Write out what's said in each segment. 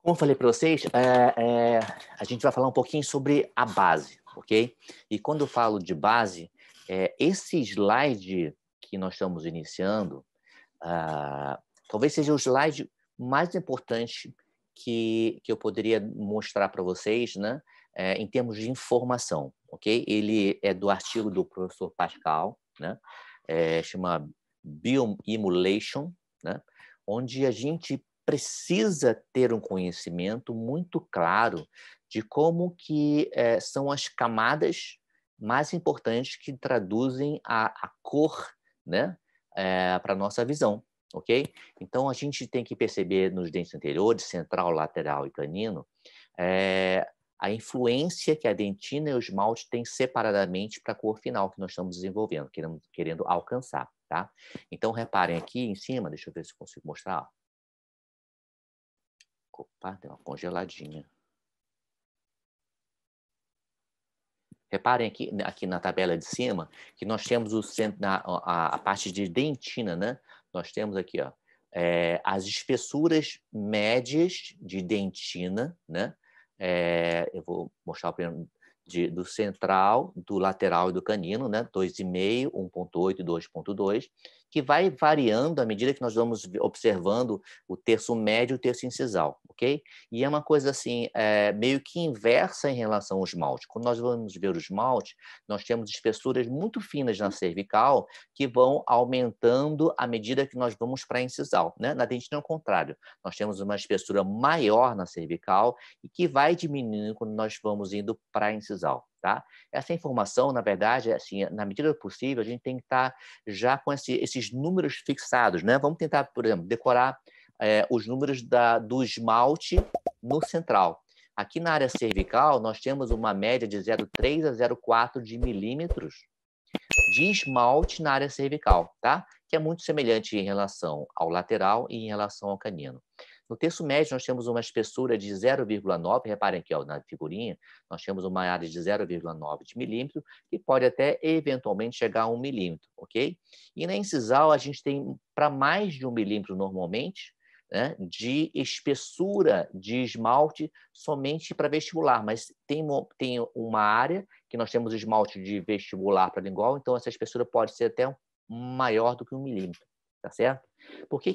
Como eu falei para vocês, a gente vai falar um pouquinho sobre a base, ok? E quando eu falo de base, esse slide que nós estamos iniciando, talvez seja o slide mais importante que eu poderia mostrar para vocês, né? Em termos de informação, ok? Ele é do artigo do professor Pascal, né? Chama Bioemulation, né? Onde a gente precisa ter um conhecimento muito claro de como que são as camadas mais importantes que traduzem a cor, né, para a nossa visão, ok? Então, a gente tem que perceber nos dentes anteriores, central, lateral e canino, a influência que a dentina e o esmalte têm separadamente para a cor final que nós estamos desenvolvendo, querendo alcançar, tá? Então, reparem aqui em cima, deixa eu ver se eu consigo mostrar, ó. Opa, deu uma congeladinha. Reparem aqui na tabela de cima que nós temos a parte de dentina, né? Nós temos aqui, ó, as espessuras médias de dentina, né? Eu vou mostrar o primeiro do central, do lateral e do canino, né? 2,5, 1,8 e 2,2, que vai variando à medida que nós vamos observando o terço médio e o terço incisal, ok? E é uma coisa assim, meio que inversa em relação ao esmalte. Quando nós vamos ver o esmalte, nós temos espessuras muito finas na cervical que vão aumentando à medida que nós vamos para a incisal, né? Na dentina é o contrário. Nós temos uma espessura maior na cervical e que vai diminuindo quando nós vamos indo para a incisal, tá? Essa informação, na verdade, assim, na medida do possível, a gente tem que estar já com esses números fixados, né? Vamos tentar, por exemplo, decorar os números do esmalte no central. Aqui na área cervical, nós temos uma média de 0,3 a 0,4 de milímetros de esmalte na área cervical, tá? Que é muito semelhante em relação ao lateral e em relação ao canino. No terço médio, nós temos uma espessura de 0,9, reparem aqui, ó, na figurinha, nós temos uma área de 0,9 de milímetro, que pode até, eventualmente, chegar a 1 milímetro, ok? E na incisal, a gente tem para mais de 1 milímetro, normalmente, né, de espessura de esmalte somente para vestibular, mas tem uma área que nós temos esmalte de vestibular para lingual, então essa espessura pode ser até maior do que 1 milímetro, tá certo? Por que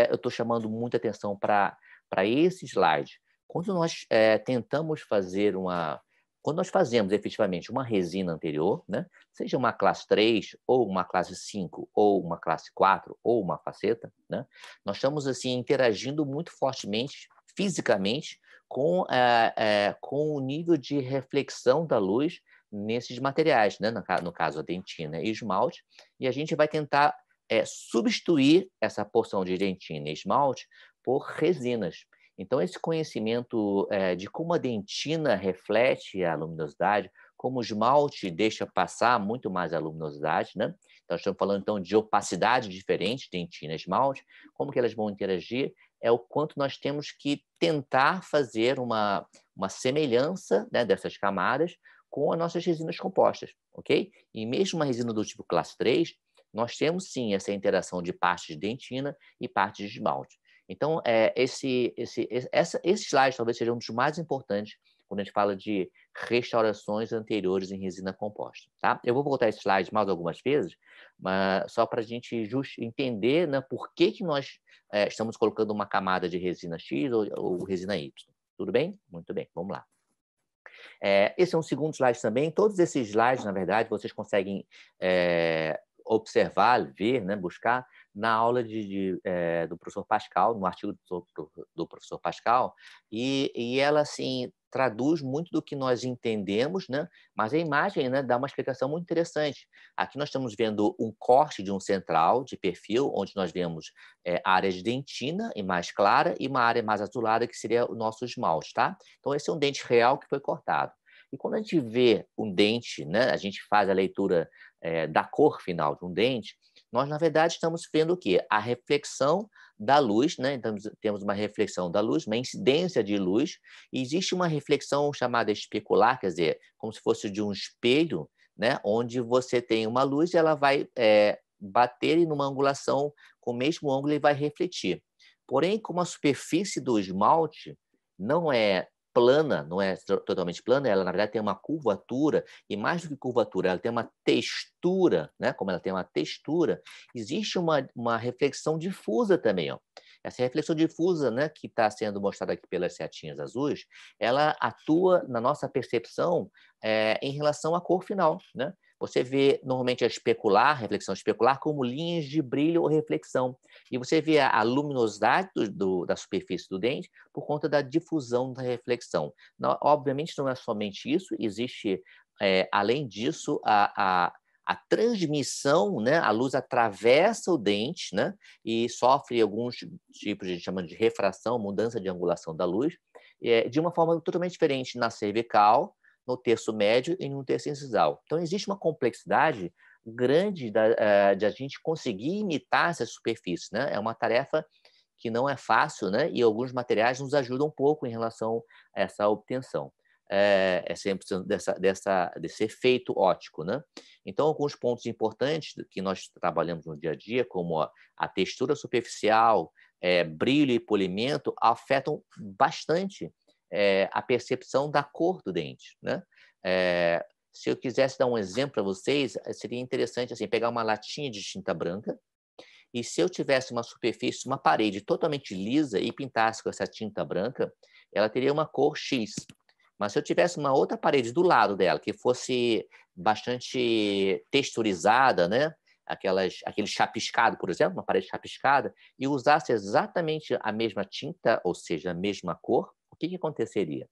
eu estou chamando muita atenção para esse slide? Quando nós tentamos fazer quando nós fazemos efetivamente uma resina anterior, né, seja uma classe 3, ou uma classe 5, ou uma classe 4, ou uma faceta, né, nós estamos assim interagindo muito fortemente, fisicamente, com o nível de reflexão da luz nesses materiais, né, no caso a dentina e esmalte, e a gente vai tentar substituir essa porção de dentina e esmalte por resinas. Então, esse conhecimento de como a dentina reflete a luminosidade, como o esmalte deixa passar muito mais a luminosidade, né? Então, estamos falando então de opacidade diferente, dentina e esmalte, como que elas vão interagir, é o quanto nós temos que tentar fazer uma semelhança, né, dessas camadas com as nossas resinas compostas, ok? E mesmo uma resina do tipo classe 3, nós temos sim essa interação de partes de dentina e partes de esmalte. Então, esse slide talvez seja um dos mais importantes quando a gente fala de restaurações anteriores em resina composta, tá? Eu vou voltar esse slide mais algumas vezes, mas só para a gente entender, né, por que nós estamos colocando uma camada de resina X ou resina Y. Tudo bem? Muito bem, vamos lá. Esse é um segundo slide também. Todos esses slides, na verdade, vocês conseguem observar, ver, né, buscar na aula do professor Pascal, no artigo do professor Pascal, e ela, assim, traduz muito do que nós entendemos, né? Mas a imagem, né, dá uma explicação muito interessante. Aqui nós estamos vendo um corte de um central de perfil, onde nós vemos a área de dentina, e mais clara, e uma área mais azulada, que seria o nosso esmalte, tá? Então, esse é um dente real que foi cortado. E quando a gente vê um dente, né, a gente faz a leitura da cor final de um dente, nós, na verdade, estamos vendo o quê? A reflexão da luz, né? Então, temos uma reflexão da luz, uma incidência de luz, e existe uma reflexão chamada especular, quer dizer, como se fosse de um espelho, né? Onde você tem uma luz e ela vai bater em uma angulação com o mesmo ângulo e vai refletir. Porém, como a superfície do esmalte não é plana, não é totalmente plana, ela na verdade tem uma curvatura, e mais do que curvatura, ela tem uma textura, né? Como ela tem uma textura, existe uma reflexão difusa também, ó. Essa reflexão difusa, né, que está sendo mostrada aqui pelas setinhas azuis, ela atua na nossa percepção em relação à cor final, né? Você vê normalmente a reflexão especular, como linhas de brilho ou reflexão. E você vê a luminosidade da superfície do dente por conta da difusão da reflexão. Não, obviamente, não é somente isso, existe, além disso, a transmissão, né? A luz atravessa o dente, né? E sofre alguns tipos, a gente chama de refração, mudança de angulação da luz, de uma forma totalmente diferente na cervical, no terço médio e no terço incisal. Então, existe uma complexidade grande de a gente conseguir imitar essa superfície, né? É uma tarefa que não é fácil, né? E alguns materiais nos ajudam um pouco em relação a essa obtenção. Sempre desse efeito óptico, né? Então, alguns pontos importantes que nós trabalhamos no dia a dia, como a textura superficial, brilho e polimento, afetam bastante a percepção da cor do dente, né? Se eu quisesse dar um exemplo para vocês, seria interessante assim, pegar uma latinha de tinta branca e se eu tivesse uma superfície, uma parede totalmente lisa e pintasse com essa tinta branca, ela teria uma cor X. Mas se eu tivesse uma outra parede do lado dela, que fosse bastante texturizada, né? Aquele chapiscado, por exemplo, uma parede chapiscada, e usasse exatamente a mesma tinta, ou seja, a mesma cor, o que aconteceria?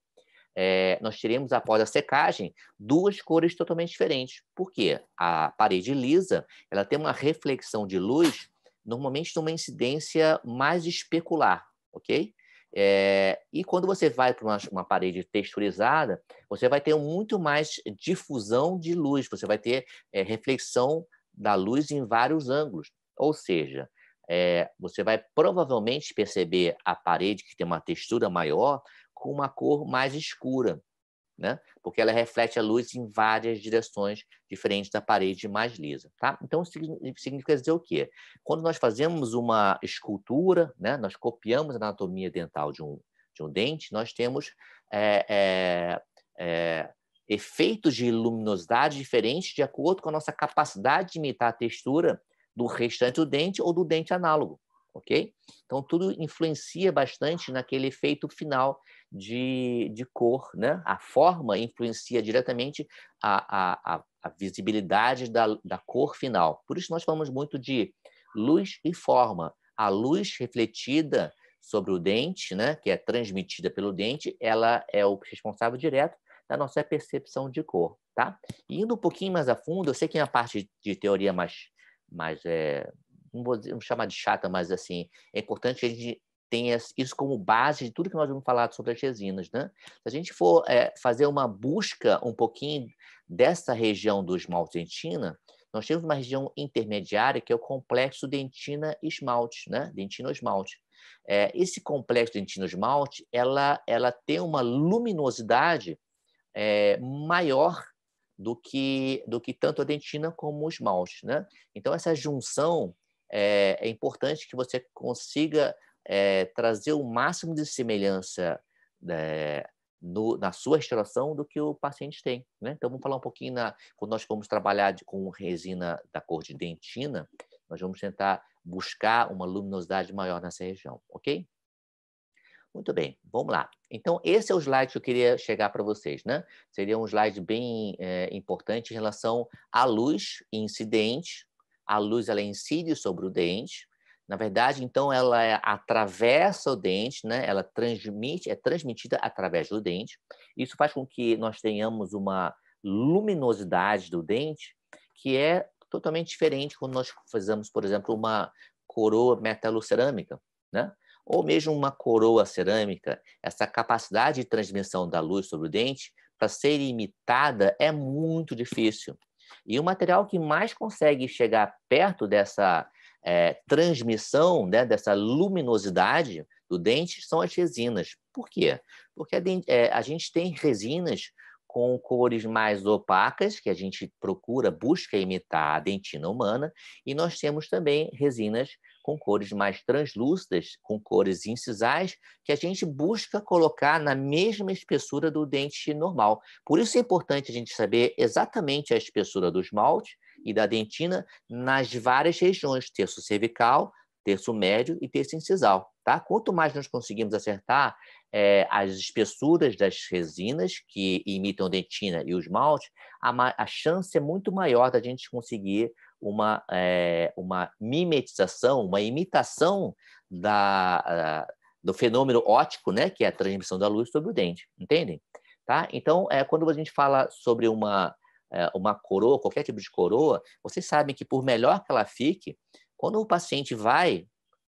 Nós teríamos, após a secagem, duas cores totalmente diferentes. Por quê? A parede lisa ela tem uma reflexão de luz, normalmente numa incidência mais especular, ok? E quando você vai para uma parede texturizada, você vai ter muito mais difusão de luz, você vai ter reflexão da luz em vários ângulos. Ou seja, você vai provavelmente perceber a parede que tem uma textura maior com uma cor mais escura, né? Porque ela reflete a luz em várias direções diferentes da parede mais lisa, tá? Então, significa dizer o quê? Quando nós fazemos uma escultura, né? Nós copiamos a anatomia dental de um dente, nós temos efeitos de luminosidade diferentes de acordo com a nossa capacidade de imitar a textura do restante do dente ou do dente análogo, ok? Então, tudo influencia bastante naquele efeito final de cor, né? A forma influencia diretamente a visibilidade da cor final. Por isso, nós falamos muito de luz e forma. A luz refletida sobre o dente, né, que é transmitida pelo dente, ela é o responsável direto da nossa percepção de cor, tá? E indo um pouquinho mais a fundo, eu sei que é a parte de teoria mais não vou chamar de chata, mas assim, é importante que a gente tenha isso como base de tudo que nós vamos falar sobre as resinas, né? Se a gente for fazer uma busca um pouquinho dessa região do esmalte dentina, nós temos uma região intermediária que é o complexo dentina-esmalte, né? Dentino-esmalte. Esse complexo dentino-esmalte, ela tem uma luminosidade maior do que tanto a dentina como o esmalte, né? Então, essa junção é importante que você consiga trazer o máximo de semelhança na sua restauração do que o paciente tem, né? Então, vamos falar um pouquinho, quando nós formos trabalhar com resina da cor de dentina, nós vamos tentar buscar uma luminosidade maior nessa região, ok? Muito bem, vamos lá. Então, esse é o slide que eu queria chegar para vocês, né? Seria um slide bem importante em relação à luz incidente. A luz, ela incide sobre o dente. Na verdade, então, ela atravessa o dente, né? Ela é transmitida através do dente. Isso faz com que nós tenhamos uma luminosidade do dente que é totalmente diferente quando nós fazemos, por exemplo, uma coroa metalocerâmica, né? Ou mesmo uma coroa cerâmica, essa capacidade de transmissão da luz sobre o dente, para ser imitada, é muito difícil. E o material que mais consegue chegar perto dessa transmissão, né, dessa luminosidade do dente, são as resinas. Por quê? Porque a gente tem resinas com cores mais opacas, que a gente busca imitar a dentina humana, e nós temos também resinas com cores mais translúcidas, com cores incisais, que a gente busca colocar na mesma espessura do dente normal. Por isso é importante a gente saber exatamente a espessura do esmalte e da dentina nas várias regiões, terço cervical, terço médio e terço incisal. Tá? Quanto mais nós conseguimos acertar as espessuras das resinas que imitam dentina e o esmalte, a chance é muito maior da gente conseguir uma mimetização, uma imitação do fenômeno óptico, né, que é a transmissão da luz sobre o dente, entendem? Tá? Então, quando a gente fala sobre uma coroa, qualquer tipo de coroa, vocês sabem que por melhor que ela fique, quando o paciente vai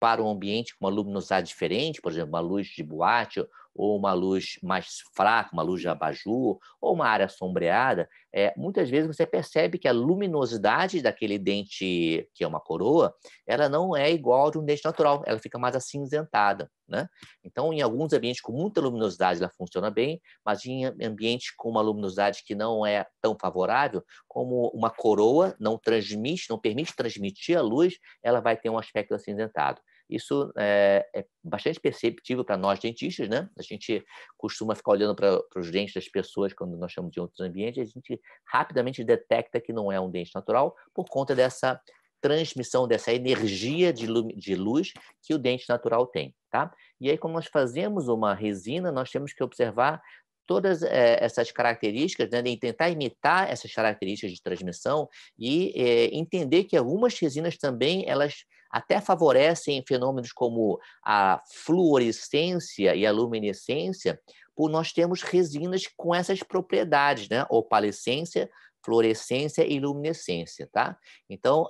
para um ambiente com uma luminosidade diferente, por exemplo, uma luz de boate ou uma luz mais fraca, uma luz de abajur, ou uma área sombreada, muitas vezes você percebe que a luminosidade daquele dente, que é uma coroa, ela não é igual a de um dente natural, ela fica mais acinzentada, né? Então, em alguns ambientes com muita luminosidade, ela funciona bem, mas em ambientes com uma luminosidade que não é tão favorável, como uma coroa não permite transmitir a luz, ela vai ter um aspecto acinzentado. Isso é bastante perceptível para nós dentistas, né? A gente costuma ficar olhando para os dentes das pessoas quando nós estamos em outros ambientes, e a gente rapidamente detecta que não é um dente natural por conta dessa transmissão, dessa energia de luz que o dente natural tem, tá? E aí, quando nós fazemos uma resina, nós temos que observar todas essas características, né, e tentar imitar essas características de transmissão e entender que algumas resinas também, elas até favorecem fenômenos como a fluorescência e a luminescência, por nós termos resinas com essas propriedades, né? Opalescência, fluorescência e luminescência, tá? Então,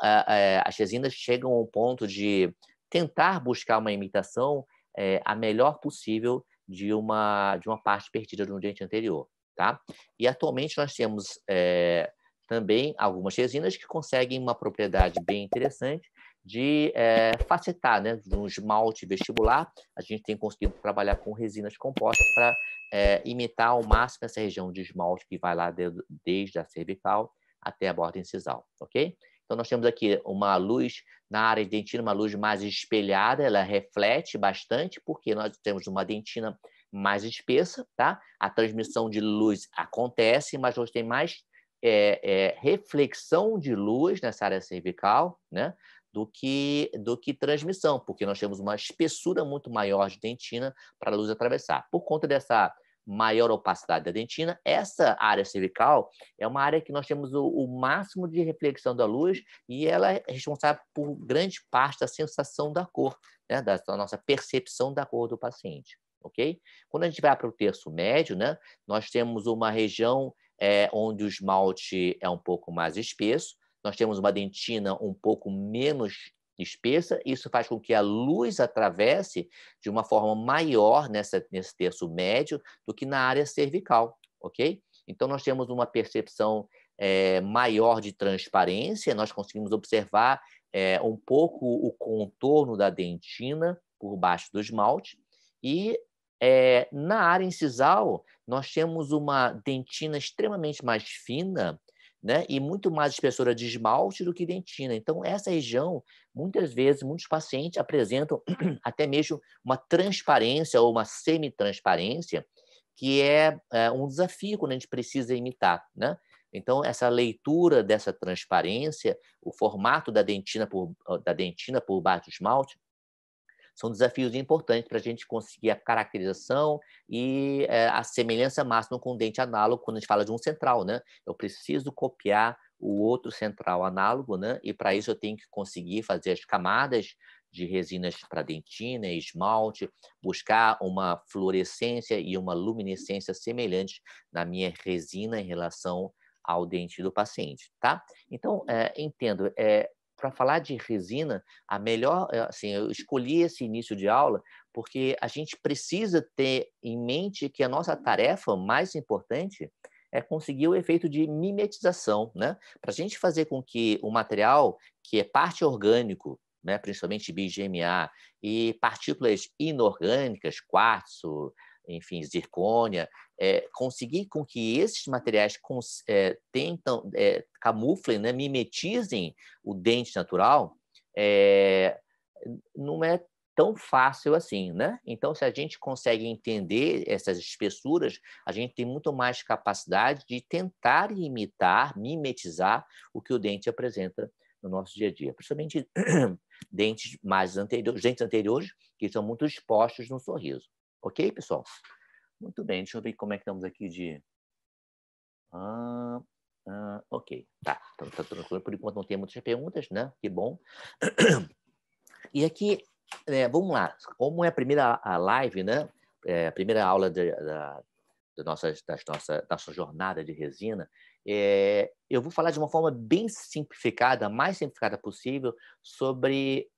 as resinas chegam ao ponto de tentar buscar uma imitação a melhor possível de uma parte perdida de um dente anterior, tá? E atualmente nós temos também algumas resinas que conseguem uma propriedade bem interessante de facetar, né? No esmalte vestibular, a gente tem conseguido trabalhar com resinas compostas para imitar ao máximo essa região de esmalte que vai lá desde a cervical até a borda incisal, ok? Então, nós temos aqui uma luz na área de dentina, uma luz mais espelhada, ela reflete bastante, porque nós temos uma dentina mais espessa, tá? A transmissão de luz acontece, mas hoje tem mais reflexão de luz nessa área cervical, né? Do que transmissão, porque nós temos uma espessura muito maior de dentina para a luz atravessar. Por conta dessa maior opacidade da dentina, essa área cervical é uma área que nós temos o máximo de reflexão da luz e ela é responsável por grande parte da sensação da cor, né? Da nossa percepção da cor do paciente, ok? Quando a gente vai para o terço médio, né, nós temos uma região onde o esmalte é um pouco mais espesso, nós temos uma dentina um pouco menos espessa, isso faz com que a luz atravesse de uma forma maior nesse terço médio do que na área cervical, ok? Então, nós temos uma percepção maior de transparência, nós conseguimos observar um pouco o contorno da dentina por baixo do esmalte, e na área incisal, nós temos uma dentina extremamente mais fina, né, e muito mais espessura de esmalte do que dentina. Então, essa região, muitas vezes, muitos pacientes apresentam até mesmo uma transparência ou uma semitransparência, que é um desafio quando a gente precisa imitar, né? Então, essa leitura dessa transparência, o formato da dentina por baixo do esmalte, são desafios importantes para a gente conseguir a caracterização e a semelhança máxima com o dente análogo quando a gente fala de um central, né? Eu preciso copiar o outro central análogo, né? E para isso eu tenho que conseguir fazer as camadas de resinas para dentina e esmalte, buscar uma fluorescência e uma luminescência semelhantes na minha resina em relação ao dente do paciente, tá? Então, entendo, para falar de resina, a melhor, assim, eu escolhi esse início de aula porque a gente precisa ter em mente que a nossa tarefa mais importante é conseguir o efeito de mimetização, né? Para a gente fazer com que o material, que é parte orgânico, né, principalmente BGMA, e partículas inorgânicas, quartzo, enfim, zircônia, conseguir com que esses materiais camuflem, né, mimetizem o dente natural, não é tão fácil assim, né? Então, se a gente consegue entender essas espessuras, a gente tem muito mais capacidade de tentar imitar, mimetizar o que o dente apresenta no nosso dia a dia, principalmente dentes anteriores, que são muito expostos no sorriso. Ok, pessoal? Muito bem, deixa eu ver como é que estamos aqui de... ok, tá. Então, tá tranquilo. Por enquanto não tem muitas perguntas, né? Que bom. E aqui, vamos lá. Como é a primeira live, né? A primeira aula da nossa jornada de resina, eu vou falar de uma forma bem simplificada, a mais simplificada possível, sobre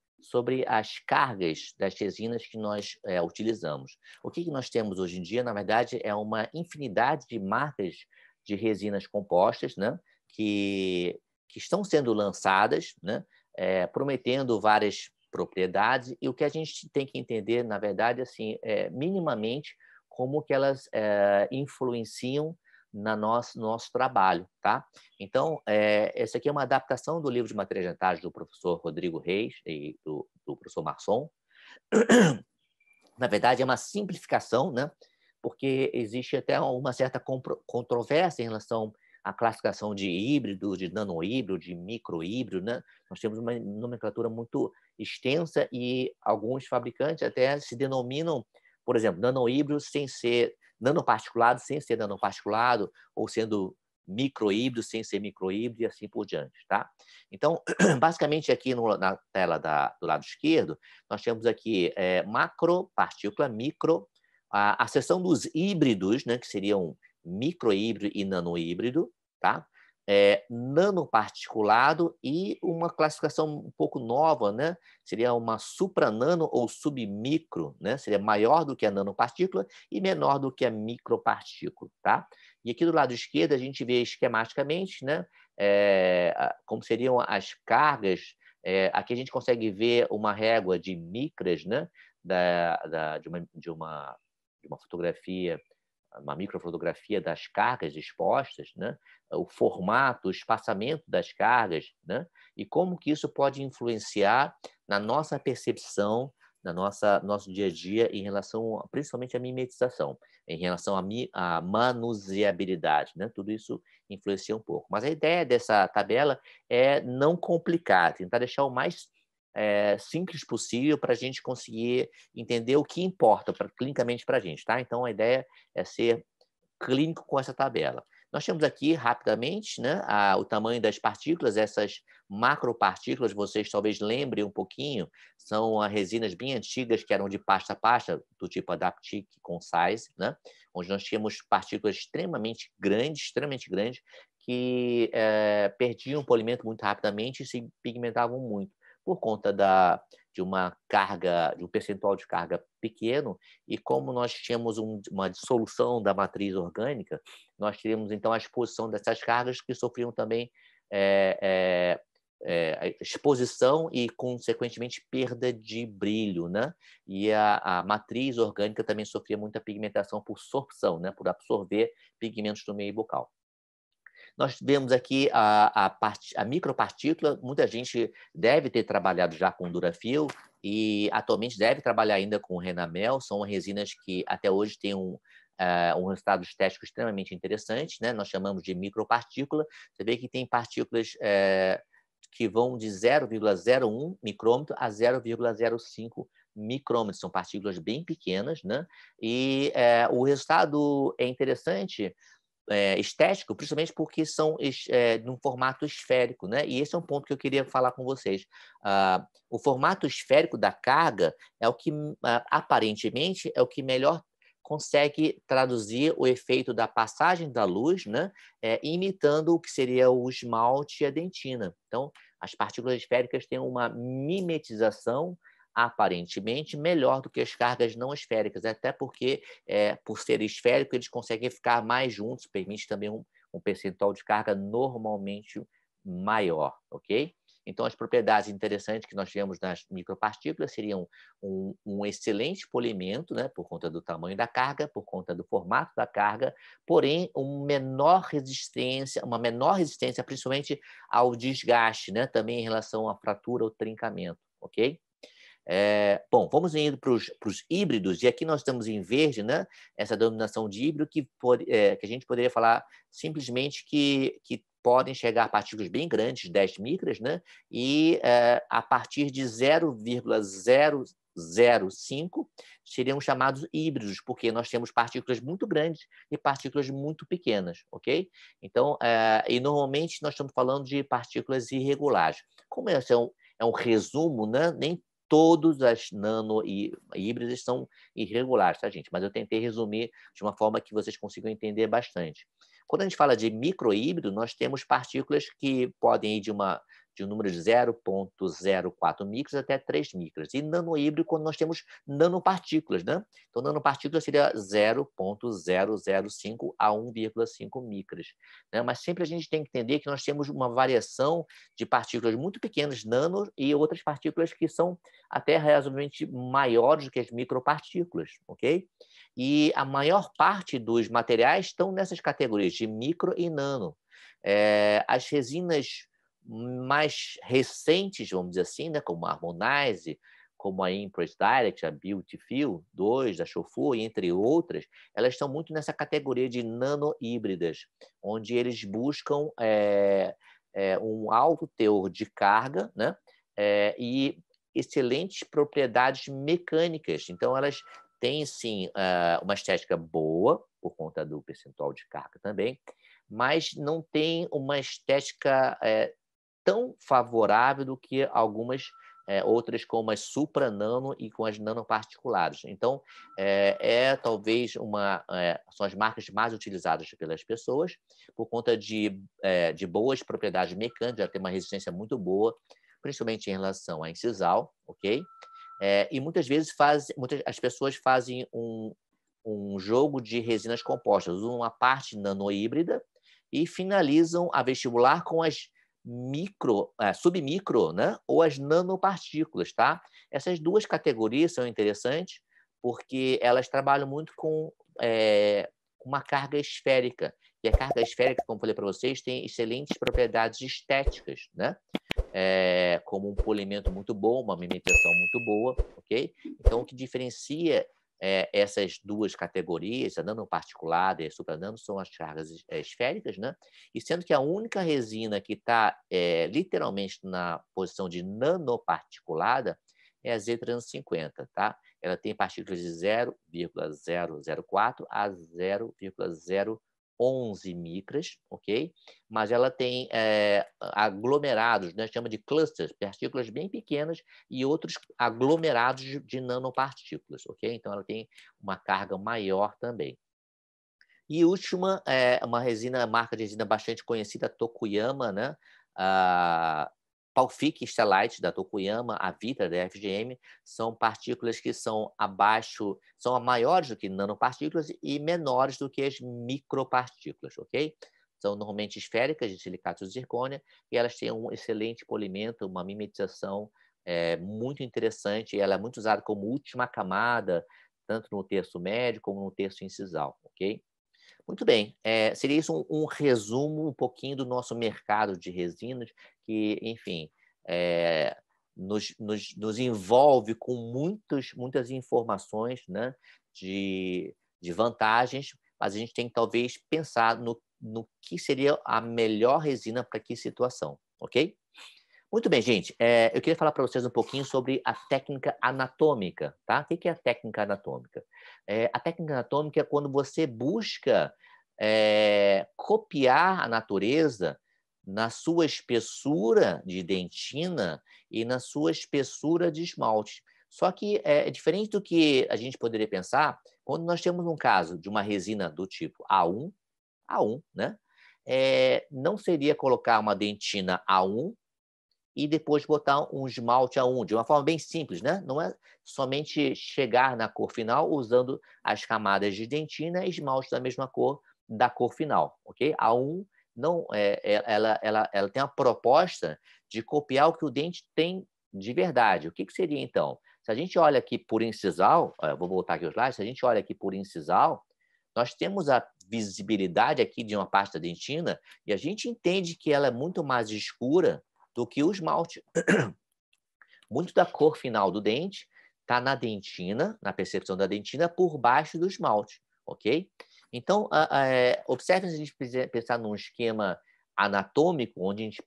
as cargas das resinas que nós utilizamos. O que nós temos hoje em dia, na verdade, é uma infinidade de marcas de resinas compostas, né, que estão sendo lançadas, né, prometendo várias propriedades, e o que a gente tem que entender, na verdade, assim, minimamente, como que elas influenciam no nosso trabalho, tá? Então, essa aqui é uma adaptação do livro de materiais dentários do professor Rodrigo Reis e do professor Marçom. Na verdade, é uma simplificação, né? Porque existe até uma certa controvérsia em relação à classificação de híbrido, de nanohíbrido, de microhíbrido, né? Nós temos uma nomenclatura muito extensa e alguns fabricantes até se denominam, por exemplo, nanohíbrido sem ser nanoparticulado, sem ser nanoparticulado, ou sendo microhíbrido sem ser microhíbrido e assim por diante, tá? Então, basicamente aqui na tela do lado esquerdo, nós temos aqui macropartícula, micro, a seção dos híbridos, né, que seriam microhíbrido e nanohíbrido, tá? Nanoparticulado e uma classificação um pouco nova, né? Seria uma supranano ou submicro, né? Seria maior do que a nanopartícula e menor do que a micropartícula, tá? E aqui do lado esquerdo a gente vê esquematicamente, né? Como seriam as cargas. Aqui a gente consegue ver uma régua de micras, né? De uma fotografia, uma microfotografia das cargas expostas, né? O formato, o espaçamento das cargas, né? E como que isso pode influenciar na nossa percepção, nosso dia a dia em relação, principalmente à mimetização, em relação à manuseabilidade, né? Tudo isso influencia um pouco. Mas a ideia dessa tabela é não complicar, tentar deixar o mais simples possível para a gente conseguir entender o que importa clinicamente para a gente, tá? Então, a ideia é ser clínico com essa tabela. Nós temos aqui, rapidamente, né, o tamanho das partículas, essas macropartículas, vocês talvez lembrem um pouquinho, são as resinas bem antigas que eram de pasta a pasta, do tipo Adaptic Concise, né, onde nós tínhamos partículas extremamente grandes, que perdiam o polimento muito rapidamente e se pigmentavam muito, por conta de uma carga, de um percentual de carga pequeno, e como nós tínhamos uma dissolução da matriz orgânica, nós teríamos então a exposição dessas cargas que sofriam também exposição e, consequentemente, perda de brilho, né? E a matriz orgânica também sofria muita pigmentação por sorção, né? Por absorver pigmentos do meio bucal. Nós vemos aqui a micropartícula, muita gente deve ter trabalhado já com Durafil e atualmente deve trabalhar ainda com Renamel, são resinas que até hoje têm um resultado estético extremamente interessante, né? Nós chamamos de micropartícula. Você vê que tem partículas que vão de 0,01 micrômetro a 0,05 micrômetros, são partículas bem pequenas, né? E o resultado é interessante, estético, principalmente porque são num formato esférico, né? E esse é um ponto que eu queria falar com vocês. O formato esférico da carga é o que, aparentemente, é o que melhor consegue traduzir o efeito da passagem da luz, né? Imitando o que seria o esmalte e a dentina. Então, as partículas esféricas têm uma mimetização aparentemente melhor do que as cargas não esféricas, até porque, por ser esférico, eles conseguem ficar mais juntos, permite também um percentual de carga normalmente maior, ok? Então, as propriedades interessantes que nós vemos nas micropartículas seriam um excelente polimento, né, por conta do tamanho da carga, por conta do formato da carga, porém, uma menor resistência, principalmente ao desgaste, né, também em relação à fratura ou trincamento, ok? Bom, vamos indo para os híbridos, e aqui nós estamos em verde, né? Essa denominação de híbrido que a gente poderia falar simplesmente que podem chegar a partículas bem grandes, 10 micras, né? E a partir de 0,005 seriam chamados híbridos, porque nós temos partículas muito grandes e partículas muito pequenas, ok? Então, e normalmente nós estamos falando de partículas irregulares. Como esse é um resumo, né? Nem todas as nano e híbridas são irregulares, tá, gente? Mas eu tentei resumir de uma forma que vocês consigam entender bastante. Quando a gente fala de microhíbrido, nós temos partículas que podem ir de um número de 0,04 micros até 3 micras. E nanohíbrido, quando nós temos nanopartículas, né? Então, nanopartícula seria 0,005 a 1,5 micras. Né? Mas sempre a gente tem que entender que nós temos uma variação de partículas muito pequenas, nano, e outras partículas que são até razoavelmente maiores do que as micropartículas, ok? E a maior parte dos materiais estão nessas categorias de micro e nano. As resinas mais recentes, vamos dizer assim, né, como a Harmonize, como a Impress Direct, a Beautiful 2, da Shofu, entre outras, elas estão muito nessa categoria de nano-híbridas, onde eles buscam um alto teor de carga, né, e excelentes propriedades mecânicas. Então, elas têm, sim, uma estética boa, por conta do percentual de carga também, mas não tem uma estética tão favorável do que algumas outras, como as supranano e com as nanoparticulares. Então, talvez são as marcas mais utilizadas pelas pessoas, por conta de boas propriedades mecânicas, já tem uma resistência muito boa, principalmente em relação à incisal, ok? E muitas vezes as pessoas fazem um jogo de resinas compostas, usam uma parte nanohíbrida e finalizam a vestibular com as submicro, né? Ou as nanopartículas, tá? Essas duas categorias são interessantes porque elas trabalham muito com uma carga esférica. E a carga esférica, como falei para vocês, tem excelentes propriedades estéticas, né? Como um polimento muito bom, uma mimetização muito boa, ok? Então, o que diferencia essas duas categorias, a nanoparticulada e a supranano, são as cargas esféricas, né? E sendo que a única resina que está literalmente na posição de nanoparticulada é a Z350, tá? Ela tem partículas de 0,004 a 0,011 micras, ok? Mas ela tem aglomerados, né? Chama de clusters, partículas bem pequenas e outros aglomerados de nanopartículas, ok? Então, ela tem uma carga maior também. E última, uma marca de resina bastante conhecida, Tokuyama, né? A Paufic Stellite, da Tokuyama, a Vitra, da FGM, são partículas que são maiores do que nanopartículas e menores do que as micropartículas, ok? São normalmente esféricas, de silicato de zircônia, e elas têm um excelente polimento, uma mimetização muito interessante, e ela é muito usada como última camada, tanto no terço médio como no terço incisal, ok? Muito bem, seria isso um resumo um pouquinho do nosso mercado de resinas, que, enfim, nos envolve com muitas informações, né, de vantagens, mas a gente tem que talvez pensar no que seria a melhor resina para que situação, ok? Muito bem, gente. Eu queria falar para vocês um pouquinho sobre a técnica anatômica, tá? O que é a técnica anatômica? A técnica anatômica é quando você busca copiar a natureza na sua espessura de dentina e na sua espessura de esmalte. Só que é diferente do que a gente poderia pensar quando nós temos um caso de uma resina do tipo A1, né? Não seria colocar uma dentina A1 e depois botar um esmalte A1, de uma forma bem simples, né? Não é somente chegar na cor final usando as camadas de dentina e esmalte da mesma cor da cor final, ok? A1 não, ela tem a proposta de copiar o que o dente tem de verdade. O que seria, então? Se a gente olha aqui por incisal, vou voltar aqui os slides, se a gente olha aqui por incisal, nós temos a visibilidade aqui de uma parte da dentina e a gente entende que ela é muito mais escura do que o esmalte. Muito da cor final do dente está na dentina, na percepção da dentina, por baixo do esmalte, ok? Então, observe se a gente pensar num esquema anatômico, onde a gente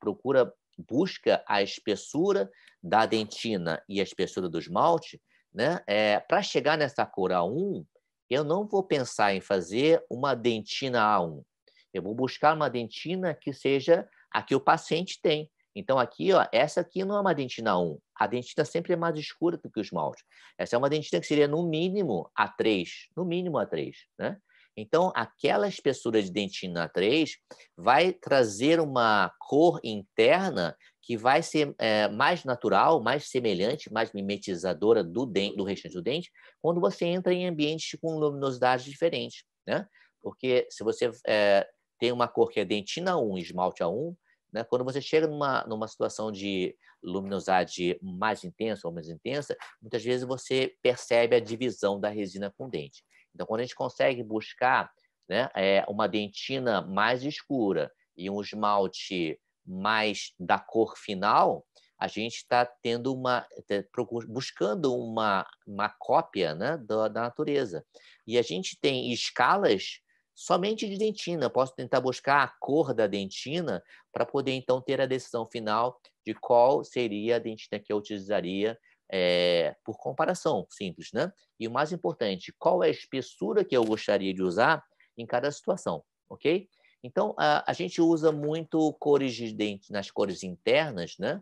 busca a espessura da dentina e a espessura do esmalte, né? Para chegar nessa cor A1, eu não vou pensar em fazer uma dentina A1. Eu vou buscar uma dentina que seja a que o paciente tem. Então, aqui, ó, essa aqui não é uma dentina A1. A dentina sempre é mais escura do que o esmalte. Essa é uma dentina que seria, no mínimo, A3. No mínimo, A3, né? Então, aquela espessura de dentina A3 vai trazer uma cor interna que vai ser mais natural, mais semelhante, mais mimetizadora do restante do dente, quando você entra em ambientes com luminosidades diferentes, né? Porque se você tem uma cor que é dentina A1, esmalte A1, né? Quando você chega numa situação de luminosidade mais intensa ou menos intensa, muitas vezes você percebe a divisão da resina com o dente. Então, quando a gente consegue buscar, né, uma dentina mais escura e um esmalte mais da cor final, a gente está buscando uma cópia, né, da natureza. E a gente tem escalas somente de dentina. Eu posso tentar buscar a cor da dentina para poder, então, ter a decisão final de qual seria a dentina que eu utilizaria por comparação simples, né? E o mais importante, qual é a espessura que eu gostaria de usar em cada situação, ok? Então, a gente usa muito cores de dente nas cores internas, né?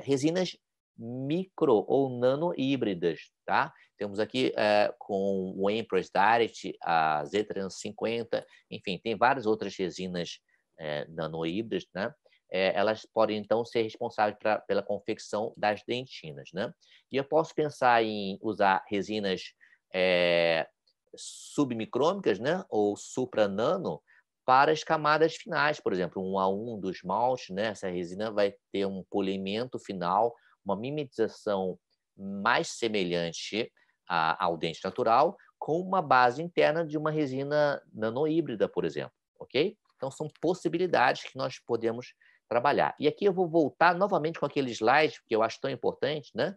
Resinas micro ou nano híbridas, tá? Temos aqui com o Empress Direct, a Z350, enfim, tem várias outras resinas nano híbridas, né? Elas podem, então, ser responsáveis pela confecção das dentinas, né? E eu posso pensar em usar resinas submicrômicas, né? Ou supranano para as camadas finais, por exemplo, um A1 do esmalte, né? Essa resina vai ter um polimento final, uma mimetização mais semelhante ao dente natural, com uma base interna de uma resina nanohíbrida, por exemplo, ok? Então, são possibilidades que nós podemos trabalhar. E aqui eu vou voltar novamente com aquele slide, que eu acho tão importante, né?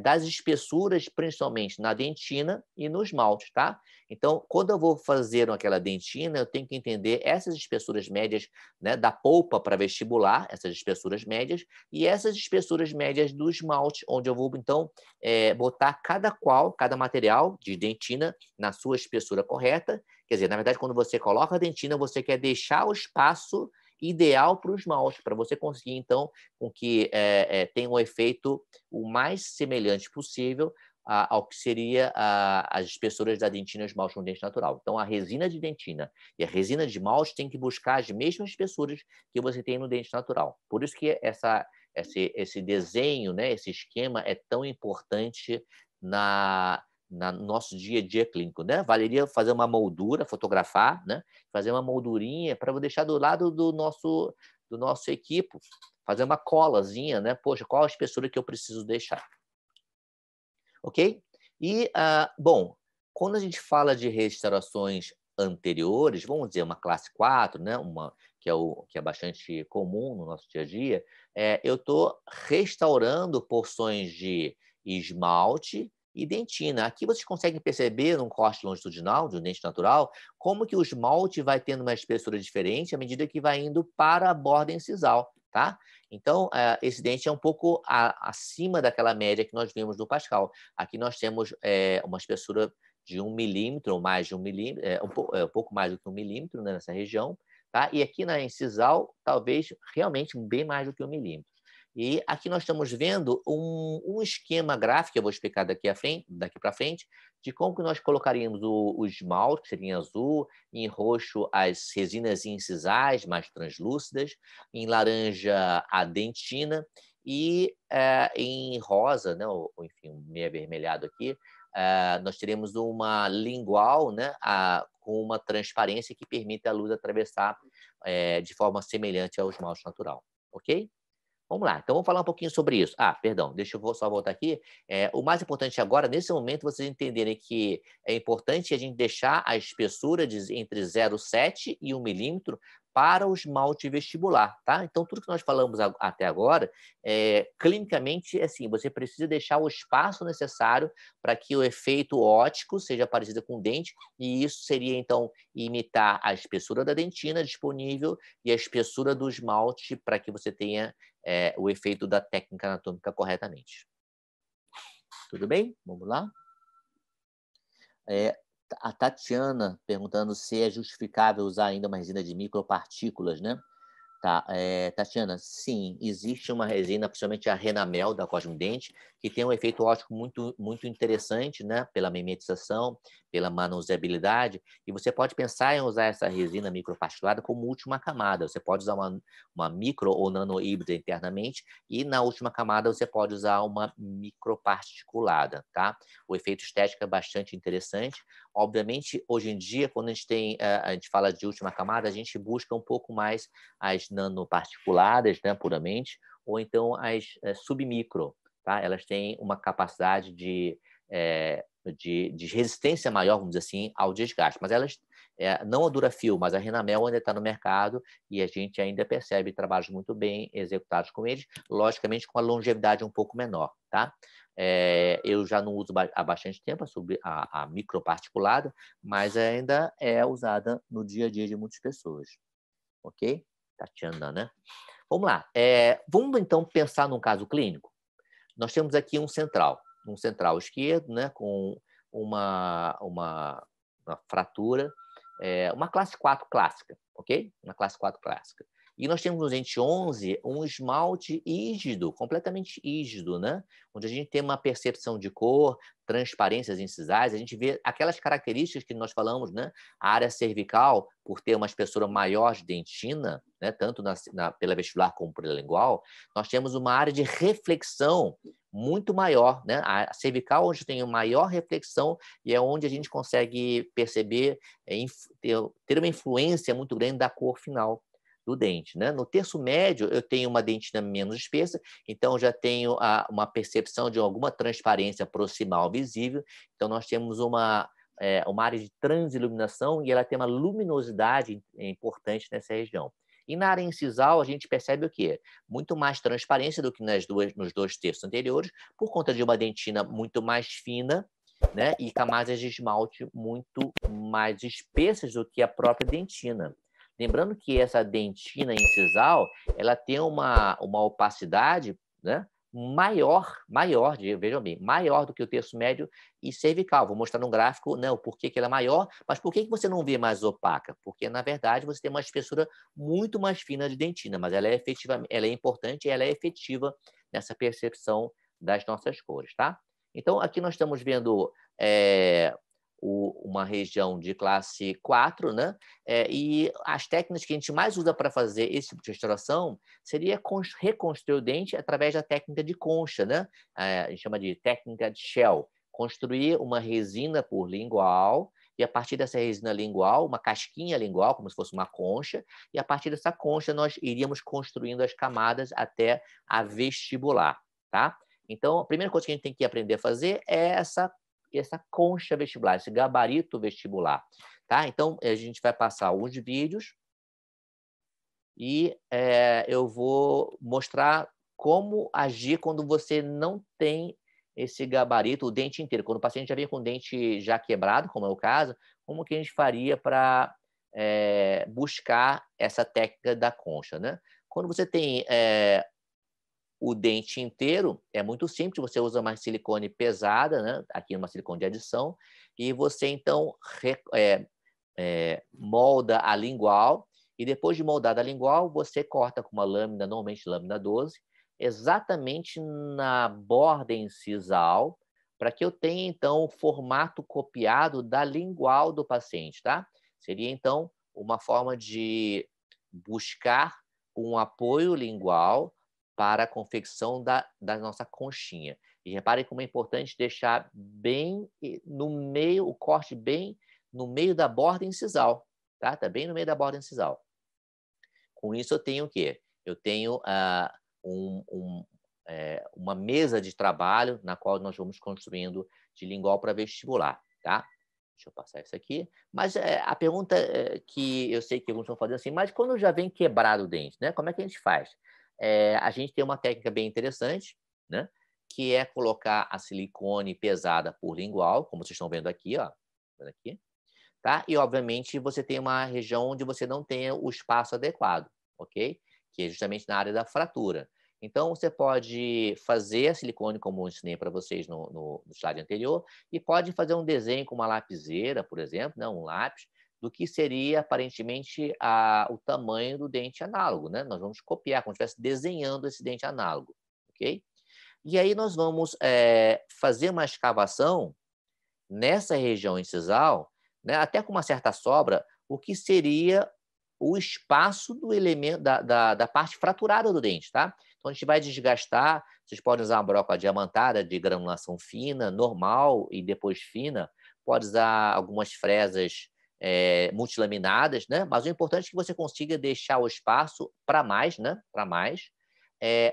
Das espessuras, principalmente na dentina e no esmalte, tá? Então, quando eu vou fazer aquela dentina, eu tenho que entender essas espessuras médias, né, da polpa para vestibular, essas espessuras médias, e essas espessuras médias do esmalte, onde eu vou, então, botar cada material de dentina na sua espessura correta. Quer dizer, na verdade, quando você coloca a dentina, você quer deixar o espaço ideal para o esmalte, para você conseguir, então, com que tenha um efeito o mais semelhante possível ao que seria as espessuras da dentina e esmalte no dente natural. Então, a resina de dentina e a resina de esmalte tem que buscar as mesmas espessuras que você tem no dente natural. Por isso que esse desenho, né, esse esquema é tão importante no nosso dia a dia clínico, né? Valeria fazer uma moldura, fotografar, né? Fazer uma moldurinha para deixar do lado do nosso equipo, fazer uma colazinha, né? Poxa, qual a espessura que eu preciso deixar? Ok? E, bom, quando a gente fala de restaurações anteriores, vamos dizer uma classe 4, né? Que é bastante comum no nosso dia a dia, eu estou restaurando porções de esmalte e dentina. Aqui vocês conseguem perceber, num corte longitudinal de um dente natural, como que o esmalte vai tendo uma espessura diferente à medida que vai indo para a borda incisal, tá? Então, esse dente é um pouco acima daquela média que nós vimos do Pascal. Aqui nós temos uma espessura de 1 milímetro ou mais de 1 milímetro, um pouco mais do que 1 milímetro, né, nessa região, tá? E aqui na incisal, talvez realmente bem mais do que 1 milímetro. E aqui nós estamos vendo um esquema gráfico, que eu vou explicar daqui para frente, de como que nós colocaríamos o esmalte, que seria em azul, em roxo as resinas incisais, mais translúcidas, em laranja a dentina, e em rosa, né, ou enfim, meio avermelhado aqui, nós teremos uma lingual, né, com uma transparência que permite a luz atravessar de forma semelhante ao esmalte natural. Ok? Vamos lá, então vamos falar um pouquinho sobre isso. Perdão, deixa eu só voltar aqui. O mais importante agora, nesse momento, vocês entenderem que é importante a gente deixar a espessura entre 0,7 e 1 milímetro para o esmalte vestibular, tá? Então, tudo que nós falamos até agora, clinicamente, assim, você precisa deixar o espaço necessário para que o efeito óptico seja parecido com o dente, e isso seria, então, imitar a espessura da dentina disponível e a espessura do esmalte para que você tenha o efeito da técnica anatômica corretamente. Tudo bem? Vamos lá? A Tatiana perguntando se é justificável usar ainda uma resina de micropartículas, né? Tá, Tatiana, sim, existe uma resina, principalmente a Renamel da Cosmedente, que tem um efeito óptico muito, muito interessante, né? Pela mimetização, pela manuseabilidade, e você pode pensar em usar essa resina microparticulada como última camada. Você pode usar uma micro ou nano híbrida internamente, e na última camada você pode usar uma microparticulada, tá? O efeito estético é bastante interessante. Obviamente, hoje em dia, quando a gente fala de última camada, a gente busca um pouco mais as nanoparticuladas, né, puramente, ou então as submicro, tá? Elas têm uma capacidade de resistência maior, vamos dizer assim, ao desgaste, mas elas não a Durafil, mas a Renamel ainda está no mercado e a gente ainda percebe trabalhos muito bem executados com eles, logicamente com a longevidade um pouco menor, tá? Eu já não uso há bastante tempo a microparticulada, mas ainda é usada no dia a dia de muitas pessoas, ok? Tatiana, né? Vamos lá. Vamos, então, pensar num caso clínico? Nós temos aqui um central esquerdo, né, com uma fratura, uma classe 4 clássica, ok? Uma classe 4 clássica. E nós temos no dente 11 um esmalte rígido, completamente rígido, né? Onde a gente tem uma percepção de cor, transparências incisais, a gente vê aquelas características que nós falamos, né? A área cervical, por ter uma espessura maior de dentina, né? Tanto pela vestibular como pela lingual, nós temos uma área de reflexão muito maior, né? A cervical, onde tem maior reflexão e é onde a gente consegue perceber, ter uma influência muito grande da cor final do dente, né? No terço médio, eu tenho uma dentina menos espessa, então já tenho uma percepção de alguma transparência proximal visível. Então, nós temos uma área de transiluminação e ela tem uma luminosidade importante nessa região. E na área incisal, a gente percebe o quê? Muito mais transparência do que nos dois terços anteriores, por conta de uma dentina muito mais fina, né? E camadas de esmalte muito mais espessas do que a própria dentina. Lembrando que essa dentina incisal, ela tem uma opacidade, né, maior, vejam bem, maior do que o terço médio e cervical. Vou mostrar no gráfico, né, o porquê que ela é maior, mas por que você não vê mais opaca? Porque, na verdade, você tem uma espessura muito mais fina de dentina, mas ela é importante e ela é efetiva nessa percepção das nossas cores, tá? Então, aqui nós estamos vendo uma região de classe 4, né? E as técnicas que a gente mais usa para fazer esse tipo de restauração seria reconstruir o dente através da técnica de concha, né? A gente chama de técnica de shell. Construir uma resina por lingual, e a partir dessa resina lingual, uma casquinha lingual, como se fosse uma concha, e a partir dessa concha nós iríamos construindo as camadas até a vestibular, tá? Então, a primeira coisa que a gente tem que aprender a fazer é essa concha vestibular, esse gabarito vestibular, tá? Então, a gente vai passar alguns vídeos e eu vou mostrar como agir quando você não tem esse gabarito, o dente inteiro. Quando o paciente já vem com o dente já quebrado, como é o caso, como que a gente faria para buscar essa técnica da concha, né? Quando você tem o dente inteiro, é muito simples, você usa uma silicone pesada, né? Aqui uma silicone de adição, e você, então, molda a lingual, e depois de moldada a lingual, você corta com uma lâmina, normalmente lâmina 12, exatamente na borda incisal, para que eu tenha, então, o formato copiado da lingual do paciente, tá? Seria, então, uma forma de buscar um apoio lingual para a confecção da nossa conchinha. E reparem como é importante deixar bem no meio, o corte bem no meio da borda incisal, tá? Tá bem no meio da borda incisal. Com isso eu tenho o quê? Eu tenho uma mesa de trabalho na qual nós vamos construindo de lingual para vestibular, tá? Deixa eu passar isso aqui. Mas a pergunta que eu sei que alguns estão fazendo assim, mas quando já vem quebrado o dente, né? Como é que a gente faz? A gente tem uma técnica bem interessante, né? Que é colocar a silicone pesada por lingual, como vocês estão vendo aqui, ó. Vendo aqui, tá? E, obviamente, você tem uma região onde você não tenha o espaço adequado, ok? Que é justamente na área da fratura. Então, você pode fazer a silicone, como eu ensinei para vocês no slide anterior, e pode fazer um desenho com uma lapiseira, por exemplo, né? Um lápis, do que seria, aparentemente, o tamanho do dente análogo, né? Nós vamos copiar, como se estivesse desenhando esse dente análogo, ok? E aí nós vamos fazer uma escavação nessa região incisal, né, até com uma certa sobra, o que seria o espaço do elemento da parte fraturada do dente, tá? Então a gente vai desgastar, vocês podem usar uma broca diamantada de granulação fina, normal e depois fina, pode usar algumas fresas multilaminadas, né? Mas o importante é que você consiga deixar o espaço para mais, né? Para mais,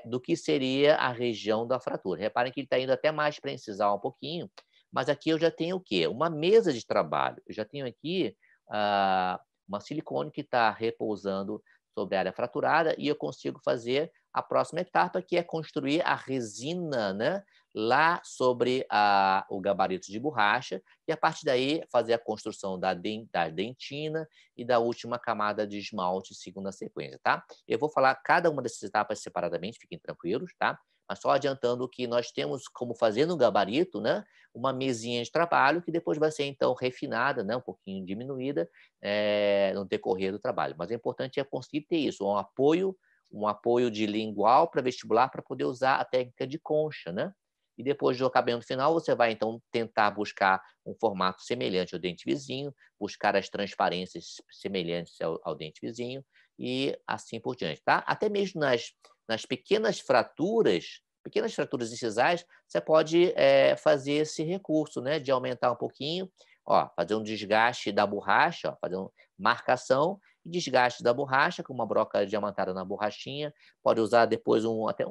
do que seria a região da fratura. Reparem que ele está indo até mais para incisar um pouquinho, mas aqui eu já tenho o quê? Uma mesa de trabalho. Eu já tenho aqui uma silicone que está repousando sobre a área fraturada e eu consigo fazer a próxima etapa, que é construir a resina, né, lá sobre o gabarito de borracha e, a partir daí, fazer a construção da dentina e da última camada de esmalte, segundo a sequência, tá? Eu vou falar cada uma dessas etapas separadamente, fiquem tranquilos, tá? Mas só adiantando que nós temos como fazer no gabarito, né, uma mesinha de trabalho que depois vai ser, então, refinada, né, um pouquinho diminuída no decorrer do trabalho. Mas o importante é conseguir ter isso, um apoio de lingual para vestibular para poder usar a técnica de concha, né? E depois do acabamento final, você vai, então, tentar buscar um formato semelhante ao dente vizinho, buscar as transparências semelhantes ao dente vizinho e assim por diante, tá? Até mesmo nas pequenas fraturas incisais, você pode fazer esse recurso, né, de aumentar um pouquinho, ó, fazer um desgaste da borracha, ó, fazer uma marcação e desgaste da borracha com uma broca diamantada na borrachinha. Pode usar depois até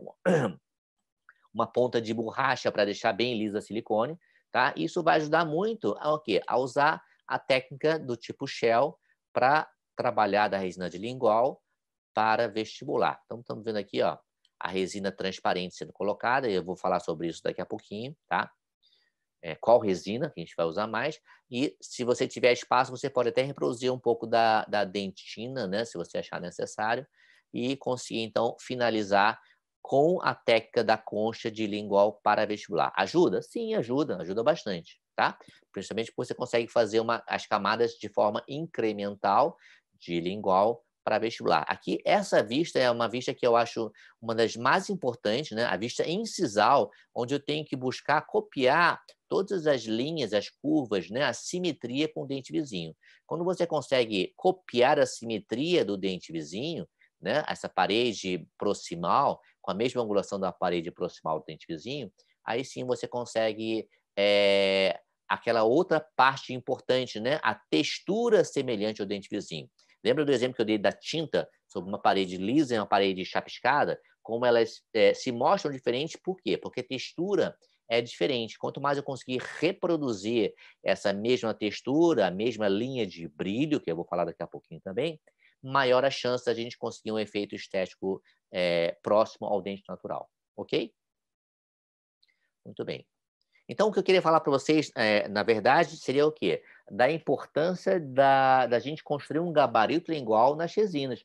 uma ponta de borracha para deixar bem lisa a silicone, tá? Isso vai ajudar muito ao quê? A usar a técnica do tipo Shell para trabalhar da resina de lingual para vestibular. Então, estamos vendo aqui, ó, a resina transparente sendo colocada, e eu vou falar sobre isso daqui a pouquinho, tá? Qual resina que a gente vai usar mais, e se você tiver espaço, você pode até reproduzir um pouco da dentina, né, se você achar necessário, e conseguir, então, finalizar com a técnica da concha de lingual para vestibular. Ajuda? Sim, ajuda bastante, tá? Principalmente porque você consegue fazer as camadas de forma incremental de lingual para vestibular. Aqui, essa vista é uma vista que eu acho uma das mais importantes, né? A vista incisal, onde eu tenho que buscar copiar todas as linhas, as curvas, né? A simetria com o dente vizinho. Quando você consegue copiar a simetria do dente vizinho, né? Essa parede proximal, com a mesma angulação da parede proximal do dente vizinho, aí sim você consegue aquela outra parte importante, né? A textura semelhante ao dente vizinho. Lembra do exemplo que eu dei da tinta sobre uma parede lisa e uma parede chapiscada? Como elas se mostram diferentes, por quê? Porque a textura é diferente. Quanto mais eu conseguir reproduzir essa mesma textura, a mesma linha de brilho, que eu vou falar daqui a pouquinho também, maior a chance da gente conseguir um efeito estético próximo ao dente natural. Ok? Muito bem. Então, o que eu queria falar para vocês, na verdade, seria o quê? Da importância da gente construir um gabarito lingual nas resinas,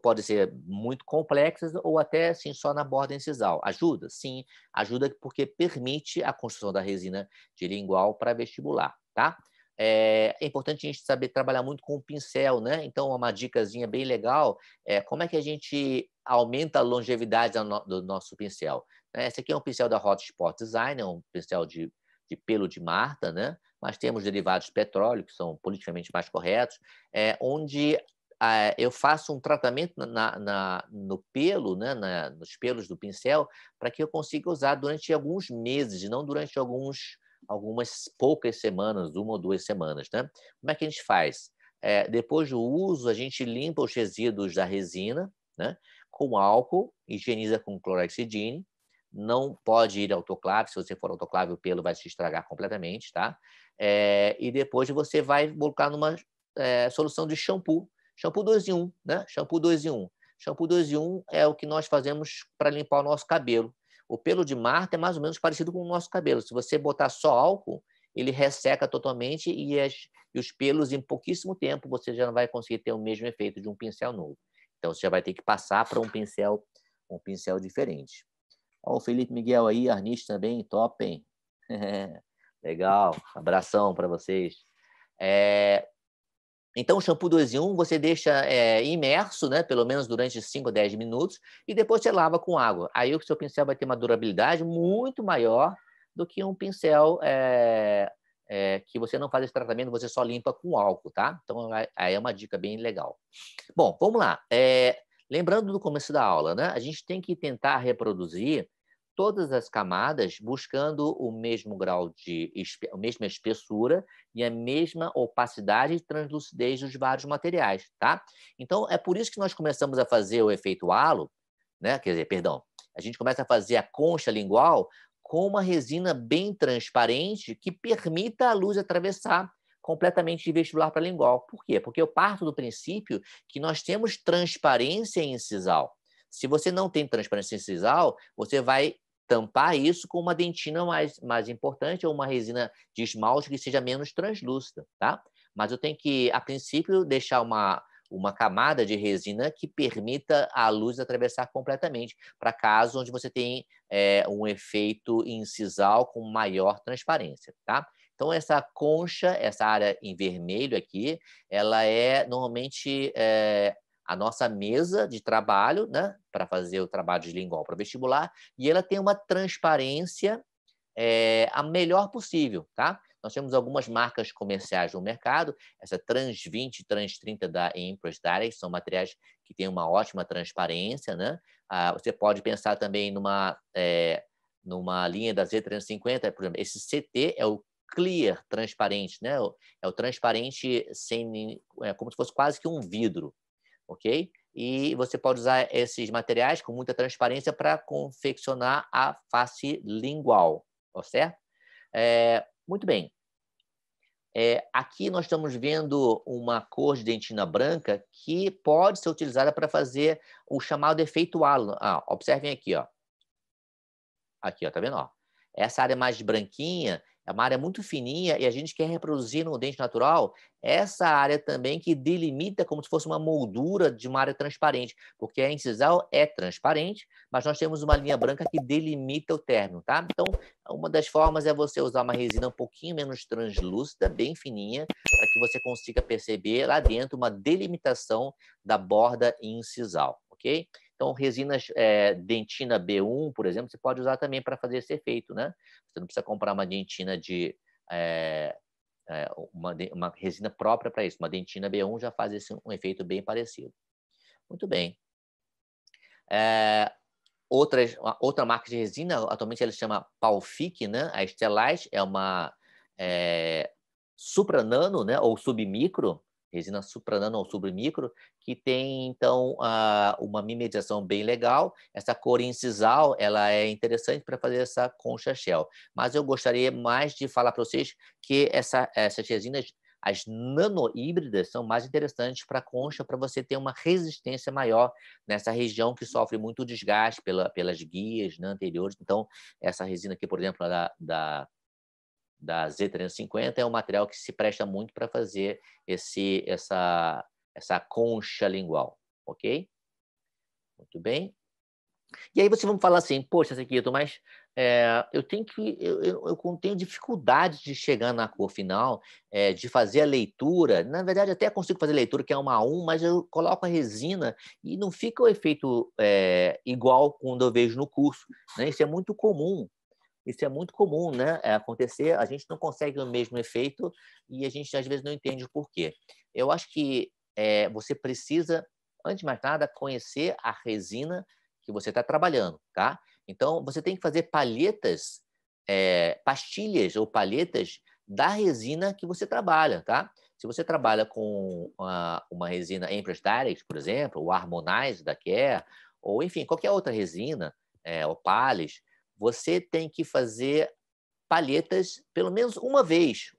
pode ser muito complexas ou até assim, só na borda incisal. Ajuda? Sim, ajuda porque permite a construção da resina de lingual para vestibular, tá? É importante a gente saber trabalhar muito com o pincel, né? Então, uma dicasinha bem legal é como é que a gente aumenta a longevidade do nosso pincel. Esse aqui é um pincel da Hotspot Design, é um pincel de pelo de Marta, né? Mas temos derivados de petróleo, que são politicamente mais corretos, onde eu faço um tratamento no pelo, né? Nos pelos do pincel, para que eu consiga usar durante alguns meses, e não durante algumas poucas semanas, 1 ou 2 semanas. Né? Como é que a gente faz? Depois do uso, a gente limpa os resíduos da resina, né? Com álcool, higieniza com clorexidine, não pode ir autoclave. Se você for autoclave, o pelo vai se estragar completamente, tá? E depois você vai colocar numa solução de shampoo. Shampoo 2 em 1, né? Shampoo 2 em 1. Shampoo 2 em 1 é o que nós fazemos para limpar o nosso cabelo. O pelo de Marta é mais ou menos parecido com o nosso cabelo. Se você botar só álcool, ele resseca totalmente e os pelos, em pouquíssimo tempo, você já não vai conseguir ter o mesmo efeito de um pincel novo. Então, você já vai ter que passar para um pincel diferente. Ó, o Felipe Miguel aí, arnista também, top, hein? Legal, abração para vocês. Então, o shampoo 2 em 1 você deixa imerso, né, pelo menos durante 5 a 10 minutos, e depois você lava com água. Aí o seu pincel vai ter uma durabilidade muito maior do que um pincel que você não faz esse tratamento, você só limpa com álcool, tá? Então, aí é uma dica bem legal. Bom, vamos lá. Lembrando do começo da aula, né? A gente tem que tentar reproduzir todas as camadas buscando o mesmo grau a mesma espessura e a mesma opacidade e translucidez dos vários materiais, tá? Então, é por isso que nós começamos a fazer o efeito halo, né? Quer dizer, perdão, a gente começa a fazer a concha lingual com uma resina bem transparente que permita a luz atravessar completamente de vestibular para lingual. Por quê? Porque eu parto do princípio que nós temos transparência em sisal. Se você não tem transparência em sisal, você vai tampar isso com uma dentina mais importante ou uma resina de esmalte que seja menos translúcida, tá? Mas eu tenho que, a princípio, deixar uma camada de resina que permita a luz atravessar completamente, para casos onde você tem um efeito incisal com maior transparência, tá? Então, essa concha, essa área em vermelho aqui, ela é normalmente a nossa mesa de trabalho, né, para fazer o trabalho de lingual para vestibular, e ela tem uma transparência a melhor possível, tá? Nós temos algumas marcas comerciais no mercado, essa Trans 20 e Trans 30 da Empress Direct, são materiais que têm uma ótima transparência, né? Você pode pensar também numa linha da Z350, por exemplo, esse CT é o clear transparente, né? É o transparente como se fosse quase que um vidro, ok? E você pode usar esses materiais com muita transparência para confeccionar a face lingual, tá certo? Muito bem. Aqui nós estamos vendo uma cor de dentina branca que pode ser utilizada para fazer o chamado efeito halo. Observem aqui, ó. Aqui, ó, tá vendo? Ó? Essa área mais branquinha é uma área muito fininha e a gente quer reproduzir no dente natural essa área também que delimita como se fosse uma moldura de uma área transparente, porque a incisal é transparente, mas nós temos uma linha branca que delimita o término, tá? Então, uma das formas é você usar uma resina um pouquinho menos translúcida, bem fininha, para que você consiga perceber lá dentro uma delimitação da borda incisal, ok? Então, resinas dentina B1, por exemplo, você pode usar também para fazer esse efeito, né? Você não precisa comprar uma dentina uma resina própria para isso. Uma dentina B1 já faz um efeito bem parecido. Muito bem. Outra marca de resina, atualmente ela se chama Palfic, né? A Stellite é uma supranano, né? Ou submicro, resina supranano ou submicro, que tem, então, uma mimetização bem legal. Essa cor incisal, ela é interessante para fazer essa concha shell. Mas eu gostaria mais de falar para vocês que essas resinas, as nanohíbridas, são mais interessantes para a concha, para você ter uma resistência maior nessa região que sofre muito desgaste pelas guias, né, anteriores. Então, essa resina aqui, por exemplo, da Z350 é um material que se presta muito para fazer essa concha lingual, ok? Muito bem. E aí vocês vão falar assim, poxa, Sequito, mas eu tenho dificuldade de chegar na cor final, de fazer a leitura. Na verdade, até consigo fazer a leitura, que é 1:1, mas eu coloco a resina e não fica o efeito igual quando eu vejo no curso, né? Isso é muito comum. Isso é muito comum, né? Acontecer, a gente não consegue o mesmo efeito e a gente às vezes não entende o porquê. Eu acho que você precisa, antes de mais nada, conhecer a resina que você está trabalhando, tá? Então, você tem que fazer palhetas, pastilhas ou palhetas da resina que você trabalha, tá? Se você trabalha com uma resina Empress Direct, por exemplo, o Harmonize da Care, ou enfim, qualquer outra resina, Opalis, você tem que fazer palhetas pelo menos uma vez.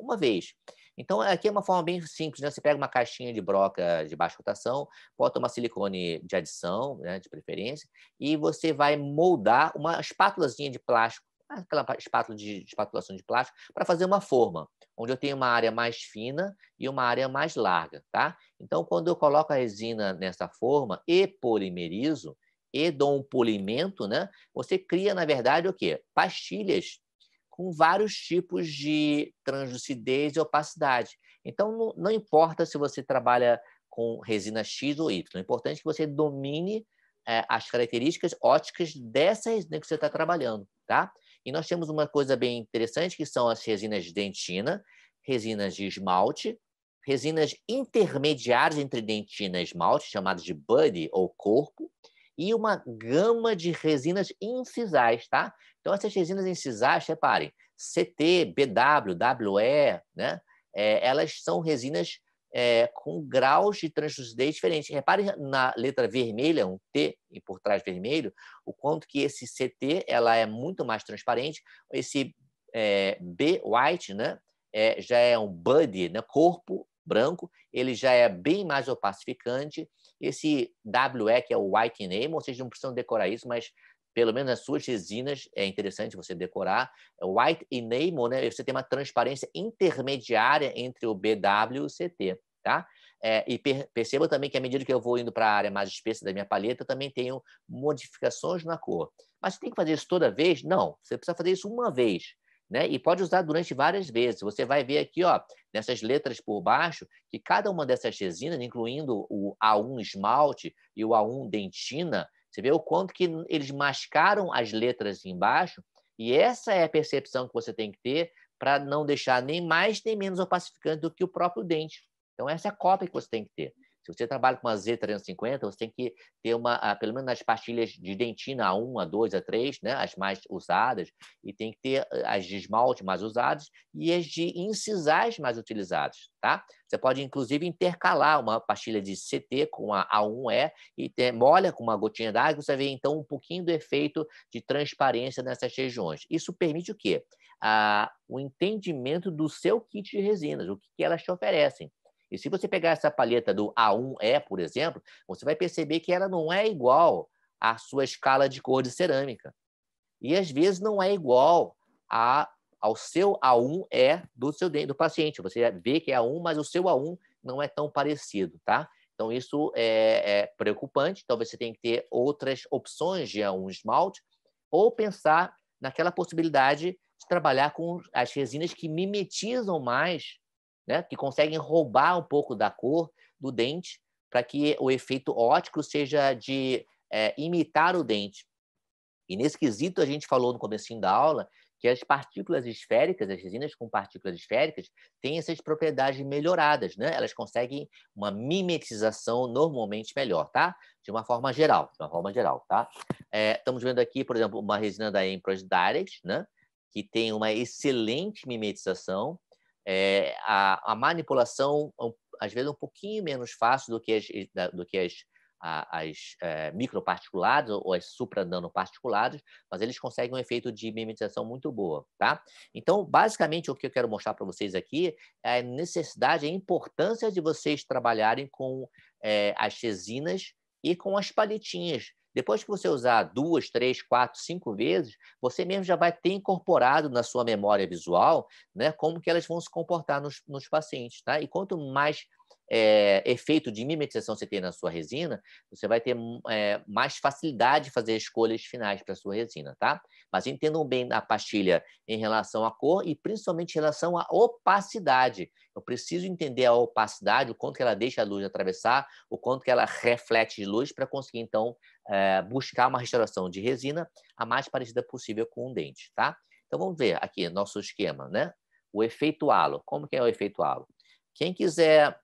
Então, aqui é uma forma bem simples, né? Você pega uma caixinha de broca de baixa rotação, bota uma silicone de adição, né, de preferência, e você vai moldar uma espátulazinha de plástico, aquela espátula de espatulação de plástico, para fazer uma forma, onde eu tenho uma área mais fina e uma área mais larga, tá? Então, quando eu coloco a resina nessa forma e polimerizo, e dou um polimento, né? Você cria, na verdade, o quê? Pastilhas com vários tipos de translucidez e opacidade. Então, não importa se você trabalha com resina X ou Y, o importante é que você domine as características óticas dessa resina que você está trabalhando, tá? E nós temos uma coisa bem interessante, que são as resinas de dentina, resinas de esmalte, resinas intermediárias entre dentina e esmalte, chamadas de body ou corpo, e uma gama de resinas incisais, tá? Então, essas resinas incisais, reparem, CT, BW, WE, né? Elas são resinas com graus de translucidez diferentes. Reparem na letra vermelha, um T e por trás vermelho, o quanto que esse CT ela é muito mais transparente. Esse B white, né? Já é um body, né? Corpo branco, ele já é bem mais opacificante. Esse WE, que é o White Enamel, vocês não precisam decorar isso, mas pelo menos nas suas resinas é interessante você decorar. O White Enamel, né, você tem uma transparência intermediária entre o BW e o CT. Tá? E perceba também que à medida que eu vou indo para a área mais espessa da minha palheta, eu também tenho modificações na cor. Mas você tem que fazer isso toda vez? Não, você precisa fazer isso uma vez. Né? E pode usar durante várias vezes. Você vai ver aqui, ó, nessas letras por baixo, que cada uma dessas resinas, incluindo o A1 esmalte e o A1 dentina, você vê o quanto que eles mascaram as letras embaixo, e essa é a percepção que você tem que ter para não deixar nem mais nem menos opacificante do que o próprio dente. Então, essa é a cópia que você tem que ter. Se você trabalha com uma Z350, você tem que ter pelo menos nas pastilhas de dentina A1, A2, A3, né, as mais usadas, e tem que ter as de esmalte mais usadas e as de incisais mais utilizadas, tá? Você pode, inclusive, intercalar uma pastilha de CT com a A1E e molha com uma gotinha d'água, você vê, então, um pouquinho do efeito de transparência nessas regiões. Isso permite o quê? O entendimento do seu kit de resinas, o que elas te oferecem. E se você pegar essa palheta do A1E, por exemplo, você vai perceber que ela não é igual à sua escala de cor de cerâmica. E, às vezes, não é igual ao seu A1E do paciente. Você vê que é A1, mas o seu A1 não é tão parecido, tá? Então, isso é preocupante. Talvez você tenha que ter outras opções de A1 esmalte ou pensar naquela possibilidade de trabalhar com as resinas que mimetizam mais, né, que conseguem roubar um pouco da cor do dente para que o efeito óptico seja de imitar o dente. E nesse quesito a gente falou no comecinho da aula que as partículas esféricas, as resinas com partículas esféricas, têm essas propriedades melhoradas, né? Elas conseguem uma mimetização normalmente melhor, tá? De uma forma geral, tá? Estamos vendo aqui, por exemplo, uma resina da Empress Direct, né? Que tem uma excelente mimetização. A manipulação, às vezes, um pouquinho menos fácil do que as microparticuladas ou as suprananoparticuladas, mas eles conseguem um efeito de mimetização muito boa, tá? Então, basicamente, o que eu quero mostrar para vocês aqui é a necessidade, a importância de vocês trabalharem com as resinas e com as palhetinhas. Depois que você usar 2, 3, 4, 5 vezes, você mesmo já vai ter incorporado na sua memória visual, né, como que elas vão se comportar nos pacientes. Tá? E quanto mais efeito de mimetização você tem na sua resina, você vai ter mais facilidade de fazer escolhas finais para a sua resina. Tá? Mas entendam bem a pastilha em relação à cor e principalmente em relação à opacidade. Eu preciso entender a opacidade, o quanto que ela deixa a luz atravessar, o quanto que ela reflete de luz para conseguir, então, buscar uma restauração de resina a mais parecida possível com um dente, tá? Então, vamos ver aqui nosso esquema, né? O efeito halo. Como que é o efeito halo? Quem quiser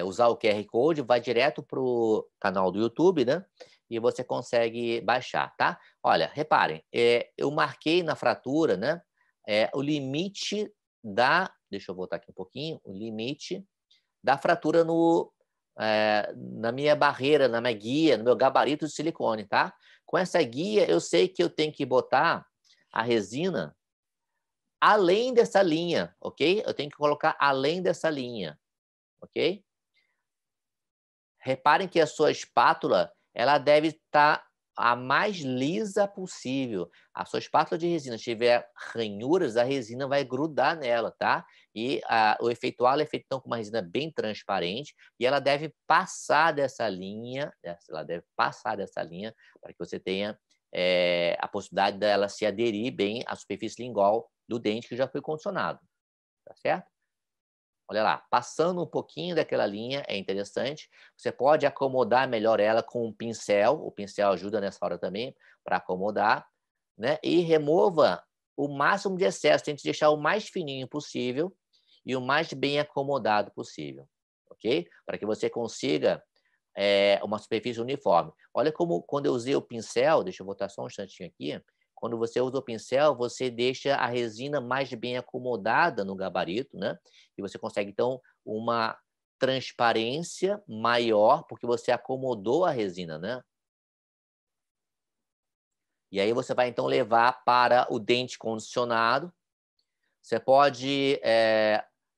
usar o QR Code, vai direto para o canal do YouTube, né? E você consegue baixar, tá? Olha, reparem, eu marquei na fratura, né? O limite da... Deixa eu voltar aqui um pouquinho. O limite da fratura na minha barreira, na minha guia, no meu gabarito de silicone, tá? Com essa guia, eu sei que eu tenho que botar a resina além dessa linha, ok? Eu tenho que colocar além dessa linha, ok? Reparem que a sua espátula, ela deve estar a mais lisa possível. A sua espátula de resina tiver ranhuras, a resina vai grudar nela, tá? E o efeito halo é feito então com uma resina bem transparente e ela deve passar dessa linha, para que você tenha a possibilidade dela se aderir bem à superfície lingual do dente que já foi condicionado, tá certo? Olha lá, passando um pouquinho daquela linha, é interessante. Você pode acomodar melhor ela com um pincel. O pincel ajuda nessa hora também para acomodar, né? E remova o máximo de excesso. Tente deixar o mais fininho possível e o mais bem acomodado possível, ok? Para que você consiga uma superfície uniforme. Olha como quando eu usei o pincel, deixa eu voltar só um instantinho aqui. Quando você usa o pincel, você deixa a resina mais bem acomodada no gabarito, né? E você consegue, então, uma transparência maior, porque você acomodou a resina, né? E aí você vai, então, levar para o dente condicionado. Você pode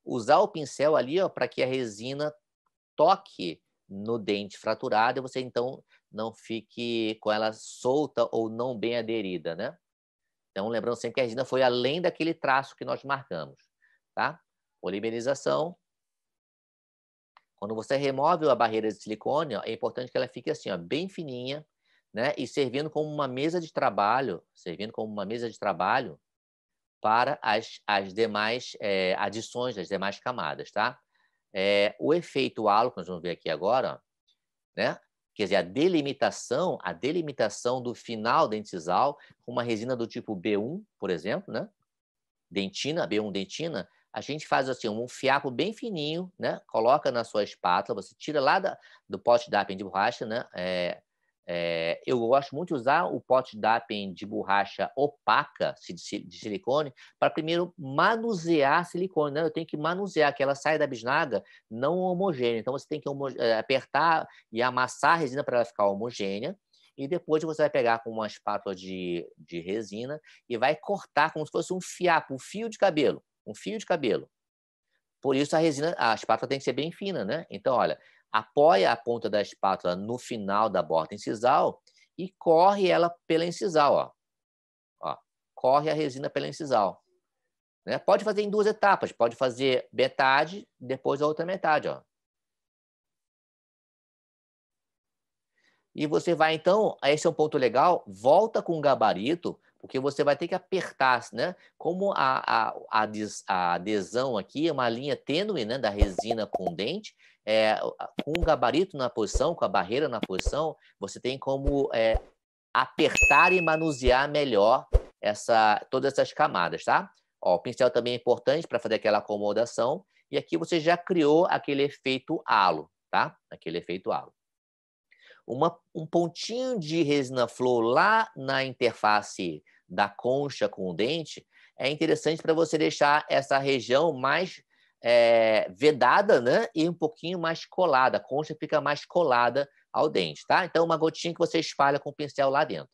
usar o pincel ali para que a resina toque no dente fraturado e você, então, não fique com ela solta ou não bem aderida, né? Então, lembrando sempre que a resina foi além daquele traço que nós marcamos, tá? Polimerização. Quando você remove a barreira de silicone, ó, é importante que ela fique assim, ó, bem fininha, né? E servindo como uma mesa de trabalho, para as demais adições, das demais camadas, tá? O efeito halo, que nós vamos ver aqui agora, ó, né? Quer dizer, a delimitação do final dentisal com uma resina do tipo B1, por exemplo, né? Dentina, B1 dentina, a gente faz assim um fiapo bem fininho, né? Coloca na sua espátula, você tira lá do pote Dappen de borracha, né? Eu gosto muito de usar o pote Dappen de borracha opaca, de silicone, para primeiro manusear a silicone, né? Eu tenho que manusear, que ela sai da bisnaga não homogênea. Então, você tem que apertar e amassar a resina para ela ficar homogênea. E depois você vai pegar com uma espátula de resina e vai cortar como se fosse um fiapo, um fio de cabelo. Um fio de cabelo. Por isso a espátula tem que ser bem fina, né? Então, olha, apoia a ponta da espátula no final da borda incisal e corre ela pela incisal, ó. Ó, corre a resina pela incisal. Né? Pode fazer em 2 etapas, pode fazer metade, depois a outra metade, ó. E você vai, então, esse é um ponto legal, volta com o gabarito, porque você vai ter que apertar, né? Como a adesão aqui é uma linha tênue, né, da resina com o dente, com o gabarito na posição, com a barreira na posição, você tem como apertar e manusear melhor todas essas camadas, tá? Ó, o pincel também é importante para fazer aquela acomodação, e aqui você já criou aquele efeito halo, tá? Aquele efeito halo. Um pontinho de resina flor lá na interface da concha com o dente é interessante para você deixar essa região mais vedada, né? E um pouquinho mais colada. A concha fica mais colada ao dente, tá? Então, uma gotinha que você espalha com o pincel lá dentro.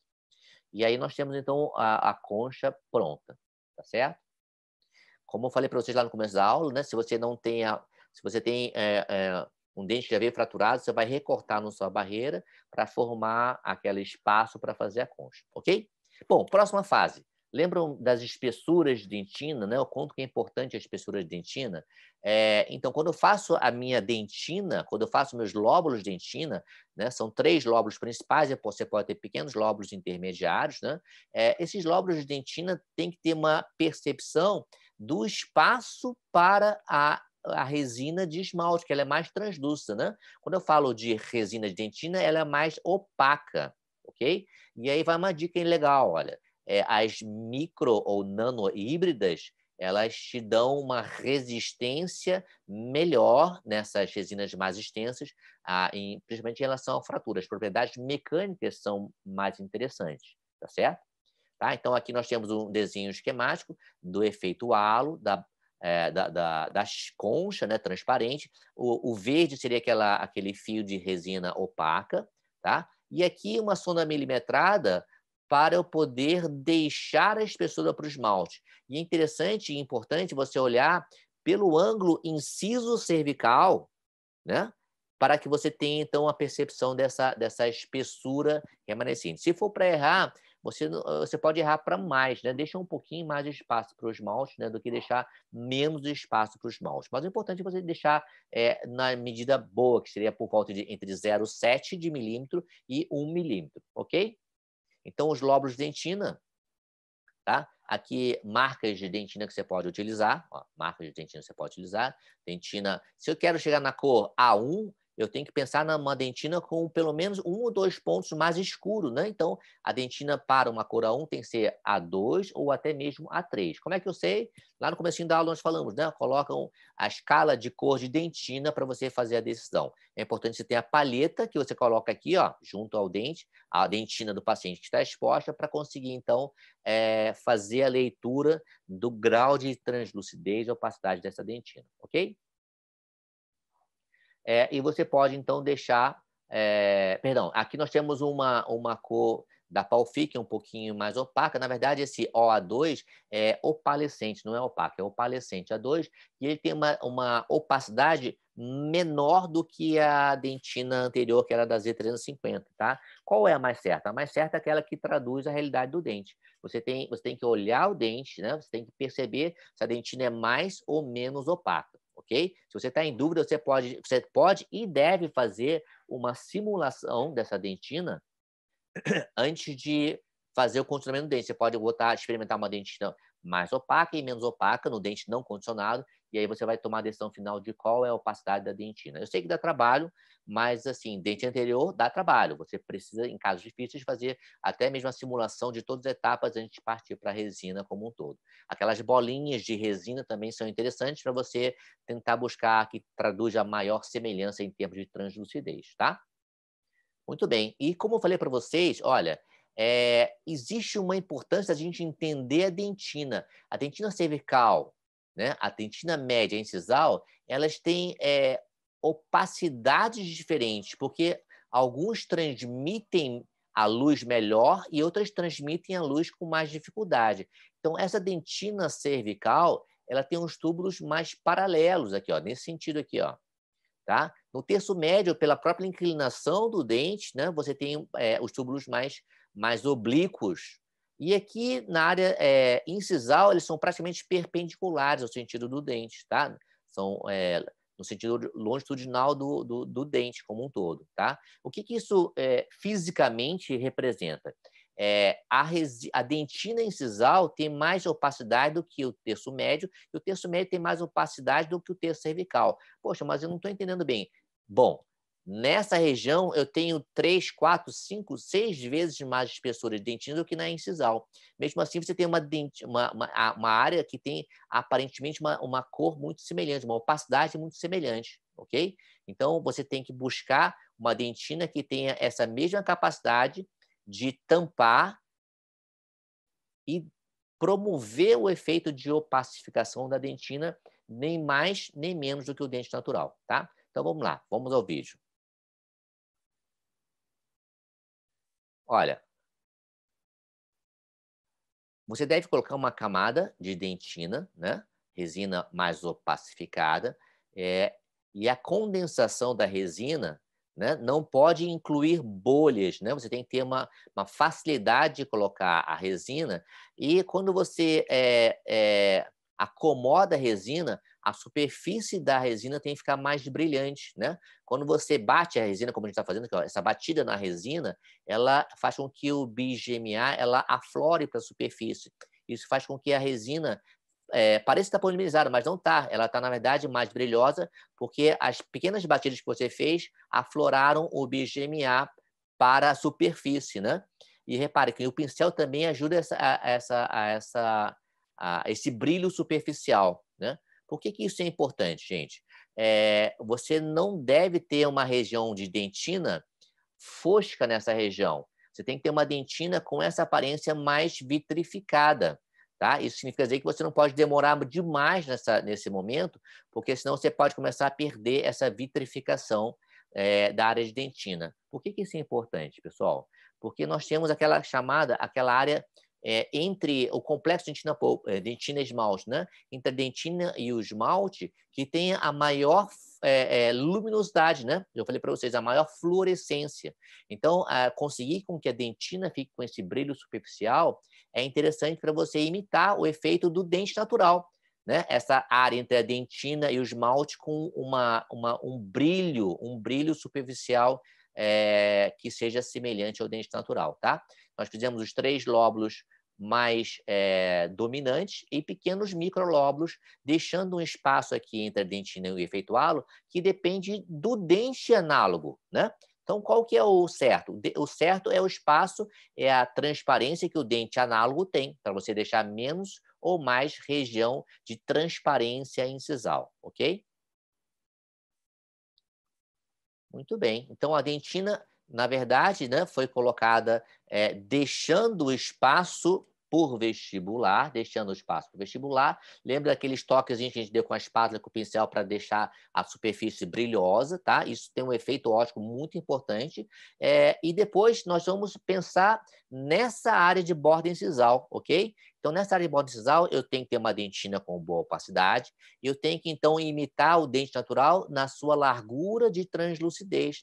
E aí nós temos, então, a concha pronta, tá certo? Como eu falei para vocês lá no começo da aula, né? Se você tem um dente que já veio fraturado, você vai recortar na sua barreira para formar aquele espaço para fazer a concha, ok? Bom, próxima fase. Lembram das espessuras de dentina, né? O quanto que é importante a espessura de dentina? Então, quando eu faço a minha dentina, quando eu faço meus lóbulos de dentina, né? São 3 lóbulos principais, você pode ter pequenos lóbulos intermediários, né? Esses lóbulos de dentina têm que ter uma percepção do espaço para a resina de esmalte, que ela é mais translúcida, né? Quando eu falo de resina de dentina, ela é mais opaca, ok? E aí vai uma dica legal, olha. As micro ou nano híbridas, elas te dão uma resistência melhor nessas resinas mais extensas, principalmente em relação a fraturas. As propriedades mecânicas são mais interessantes, tá certo? Tá? Então, aqui nós temos um desenho esquemático do efeito halo, das conchas, né, transparente. O verde seria aquele fio de resina opaca, tá? E aqui uma sonda milimetrada para eu poder deixar a espessura para o esmalte. E é interessante e importante você olhar pelo ângulo inciso cervical, né? Para que você tenha, então, a percepção dessa espessura remanescente. Se for para errar, você pode errar para mais, né? Deixa um pouquinho mais de espaço para o esmalte, né? Do que deixar menos espaço para o esmalte. Mas o importante é você deixar na medida boa, que seria por volta de entre 0,7 de milímetro e 1 milímetro, ok? Então, os lóbulos de dentina, tá? Aqui, marcas de dentina que você pode utilizar. Ó, marcas de dentina que você pode utilizar. Dentina, se eu quero chegar na cor A1, eu tenho que pensar numa dentina com pelo menos 1 ou 2 pontos mais escuros, né? Então, a dentina para uma cor A1 tem que ser A2 ou até mesmo A3. Como é que eu sei? Lá no comecinho da aula nós falamos, né? Colocam a escala de cor de dentina para você fazer a decisão. É importante você ter a palheta que você coloca aqui, ó, junto ao dente, a dentina do paciente que está exposta, para conseguir, então, fazer a leitura do grau de translucidez e opacidade dessa dentina, ok? E você pode, então, deixar... perdão, aqui nós temos uma cor da Palfic um pouquinho mais opaca. Na verdade, esse OA2 é opalescente, não é opaco, é opalescente A2, e ele tem uma opacidade menor do que a dentina anterior, que era da Z350, tá? Qual é a mais certa? A mais certa é aquela que traduz a realidade do dente. Você tem que olhar o dente, né? Você tem que perceber se a dentina é mais ou menos opaca. Ok? Se você está em dúvida, você pode e deve fazer uma simulação dessa dentina antes de fazer o condicionamento do dente. Você pode experimentar uma dentina mais opaca e menos opaca no dente não condicionado, e aí você vai tomar a decisão final de qual é a opacidade da dentina. Eu sei que dá trabalho, mas, assim, dente anterior dá trabalho. Você precisa, em casos difíceis, fazer até mesmo a simulação de todas as etapas antes de partir para a resina como um todo. Aquelas bolinhas de resina também são interessantes para você tentar buscar que traduz a maior semelhança em termos de translucidez, tá? Muito bem. E como eu falei para vocês, olha, existe uma importância da gente entender a dentina. A dentina cervical, né, a dentina média e a incisal, elas têm opacidades diferentes, porque alguns transmitem a luz melhor e outras transmitem a luz com mais dificuldade. Então, essa dentina cervical, ela tem uns túbulos mais paralelos aqui, ó, nesse sentido aqui, ó. Tá? No terço médio, pela própria inclinação do dente, né, você tem os túbulos mais oblíquos. E aqui, na área incisal, eles são praticamente perpendiculares ao sentido do dente. Tá? São no sentido longitudinal do dente como um todo. Tá? O que isso fisicamente representa? A dentina incisal tem mais opacidade do que o terço médio, e o terço médio tem mais opacidade do que o terço cervical. Poxa, mas eu não estou entendendo bem. Bom, nessa região eu tenho 3, 4, 5, 6 vezes mais espessura de dentina do que na incisal. Mesmo assim, você tem uma área que tem aparentemente uma cor muito semelhante, uma opacidade muito semelhante, ok? Então, você tem que buscar uma dentina que tenha essa mesma capacidade de tampar e promover o efeito de opacificação da dentina, nem mais nem menos do que o dente natural, tá? Então vamos lá, vamos ao vídeo. Olha, você deve colocar uma camada de dentina, né? Resina mais opacificada, e a condensação da resina, né, não pode incluir bolhas, né? Você tem que ter uma facilidade de colocar a resina, e quando você acomoda a resina, a superfície da resina tem que ficar mais brilhante, né? Quando você bate a resina, como a gente está fazendo aqui, ó, essa batida na resina, ela faz com que o BGMA ela aflore para a superfície. Isso faz com que a resina parece estar polimerizada, mas não está. Ela está, na verdade, mais brilhosa, porque as pequenas batidas que você fez afloraram o BGMA para a superfície, né? E repare que o pincel também ajuda esse brilho superficial, né? Por que isso é importante, gente? Você não deve ter uma região de dentina fosca nessa região. Você tem que ter uma dentina com essa aparência mais vitrificada. Tá? Isso significa dizer que você não pode demorar demais nesse momento, porque senão você pode começar a perder essa vitrificação da área de dentina. Por que isso é importante, pessoal? Porque nós temos aquela área entre o complexo dentina-esmalte, né? Entre a dentina e o esmalte, que tem a maior luminosidade, né? Eu falei para vocês, a maior fluorescência. Então, conseguir com que a dentina fique com esse brilho superficial é interessante para você imitar o efeito do dente natural, né? Essa área entre a dentina e o esmalte com um brilho superficial que seja semelhante ao dente natural, tá? Nós fizemos os 3 lóbulos mais dominantes e pequenos microlóbulos, deixando um espaço aqui entre a dentina e o efeito halo que depende do dente análogo, né? Então, qual que é o certo? O certo é o espaço, é a transparência que o dente análogo tem, para você deixar menos ou mais região de transparência incisal, ok? Muito bem. Então, a dentina, na verdade, né, foi colocada deixando o espaço por vestibular, deixando o espaço por vestibular. Lembra daqueles toques que a gente deu com a espátula e com o pincel para deixar a superfície brilhosa, tá? Isso tem um efeito óptico muito importante. E depois nós vamos pensar nessa área de borda incisal, ok? Então, nessa área de borda incisal, eu tenho que ter uma dentina com boa opacidade, eu tenho que, então, imitar o dente natural na sua largura de translucidez,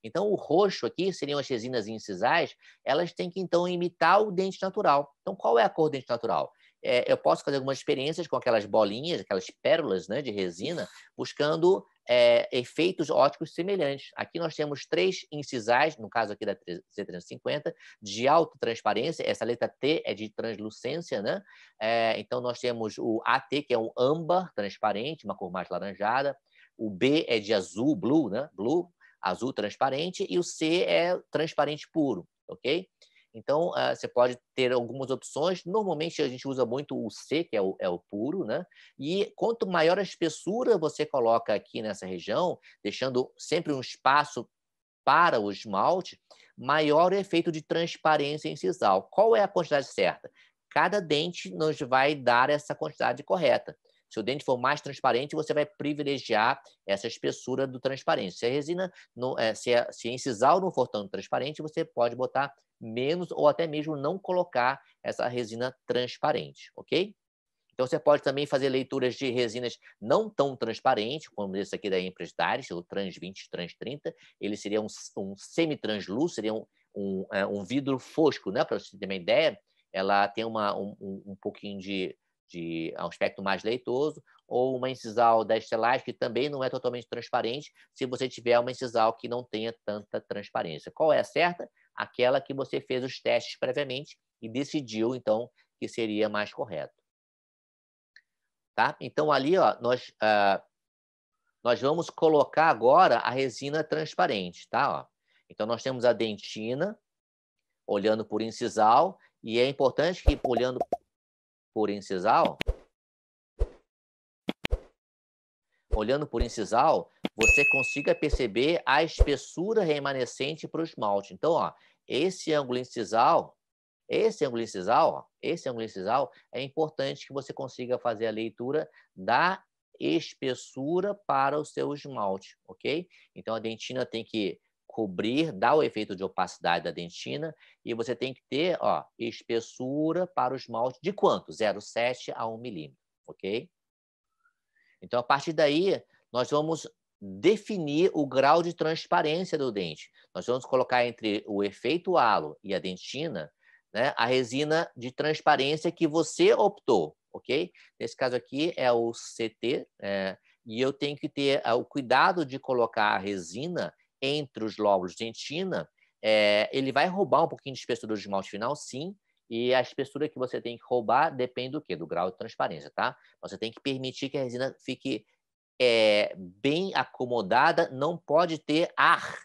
Então, o roxo aqui seriam as resinas incisais, elas têm que, então, imitar o dente natural. Então, qual é a cor do dente natural? Eu posso fazer algumas experiências com aquelas bolinhas, aquelas pérolas, né, de resina, buscando efeitos ópticos semelhantes. Aqui nós temos 3 incisais, no caso aqui da C350, de alta transparência. Essa letra T é de translucência, né? Então nós temos o AT, que é um âmbar transparente, uma cor mais laranjada. O B é de azul, blue, né? Blue, azul transparente. E o C é transparente puro, ok? Então, você pode ter algumas opções. Normalmente, a gente usa muito o C, que é o puro, né? E quanto maior a espessura você coloca aqui nessa região, deixando sempre um espaço para o esmalte, maior o efeito de transparência incisal. Qual é a quantidade certa? Cada dente nos vai dar essa quantidade correta. Se o dente for mais transparente, você vai privilegiar essa espessura do transparente. Se a resina, se a incisal não for tão transparente, você pode botar menos ou até mesmo não colocar essa resina transparente, ok? Então, você pode também fazer leituras de resinas não tão transparentes, como esse aqui da Emprestaris, o Trans 20, Trans 30. Ele seria um semi-translúcido, seria um vidro fosco, né? Para você ter uma ideia, ela tem um pouquinho de aspecto mais leitoso, ou uma incisal da Stellage, que também não é totalmente transparente, se você tiver uma incisal que não tenha tanta transparência. Qual é a certa? Aquela que você fez os testes previamente e decidiu, então, que seria mais correto. Tá? Então, ali, ó, nós vamos colocar agora a resina transparente. Tá? Ó. Então, nós temos a dentina, olhando por incisal, e é importante que, olhando por incisal, você consiga perceber a espessura remanescente para o esmalte. Então, ó, esse ângulo incisal, é importante que você consiga fazer a leitura da espessura para o seu esmalte, ok? Então, a dentina tem que cobrir, dar o efeito de opacidade da dentina, e você tem que ter, ó, espessura para o esmalte de quanto? 0,7 a 1 milímetro, ok? Então, a partir daí, nós vamos definir o grau de transparência do dente. Nós vamos colocar entre o efeito halo e a dentina, né, a resina de transparência que você optou, ok? Nesse caso aqui é o CT, e eu tenho que ter o cuidado de colocar a resina entre os lóbulos de dentina. Ele vai roubar um pouquinho de espessura do esmalte final, sim, e a espessura que você tem que roubar depende do quê? Do grau de transparência, tá? Você tem que permitir que a resina fique bem acomodada, não pode ter ar.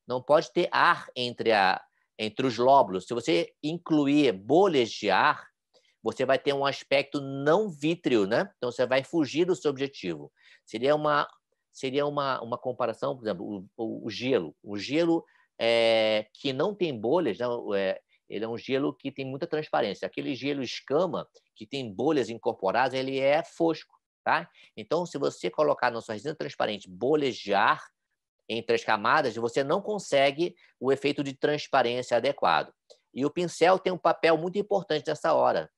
Não pode ter ar entre os lóbulos. Se você incluir bolhas de ar, você vai ter um aspecto não vítreo, né? Então, você vai fugir do seu objetivo. Seria uma comparação, por exemplo, o gelo. O gelo que não tem bolhas, né? Ele é um gelo que tem muita transparência. Aquele gelo escama, que tem bolhas incorporadas, ele é fosco, tá? Então, se você colocar na sua resina transparente bolhas de ar entre as camadas, você não consegue o efeito de transparência adequado. E o pincel tem um papel muito importante nessa hora.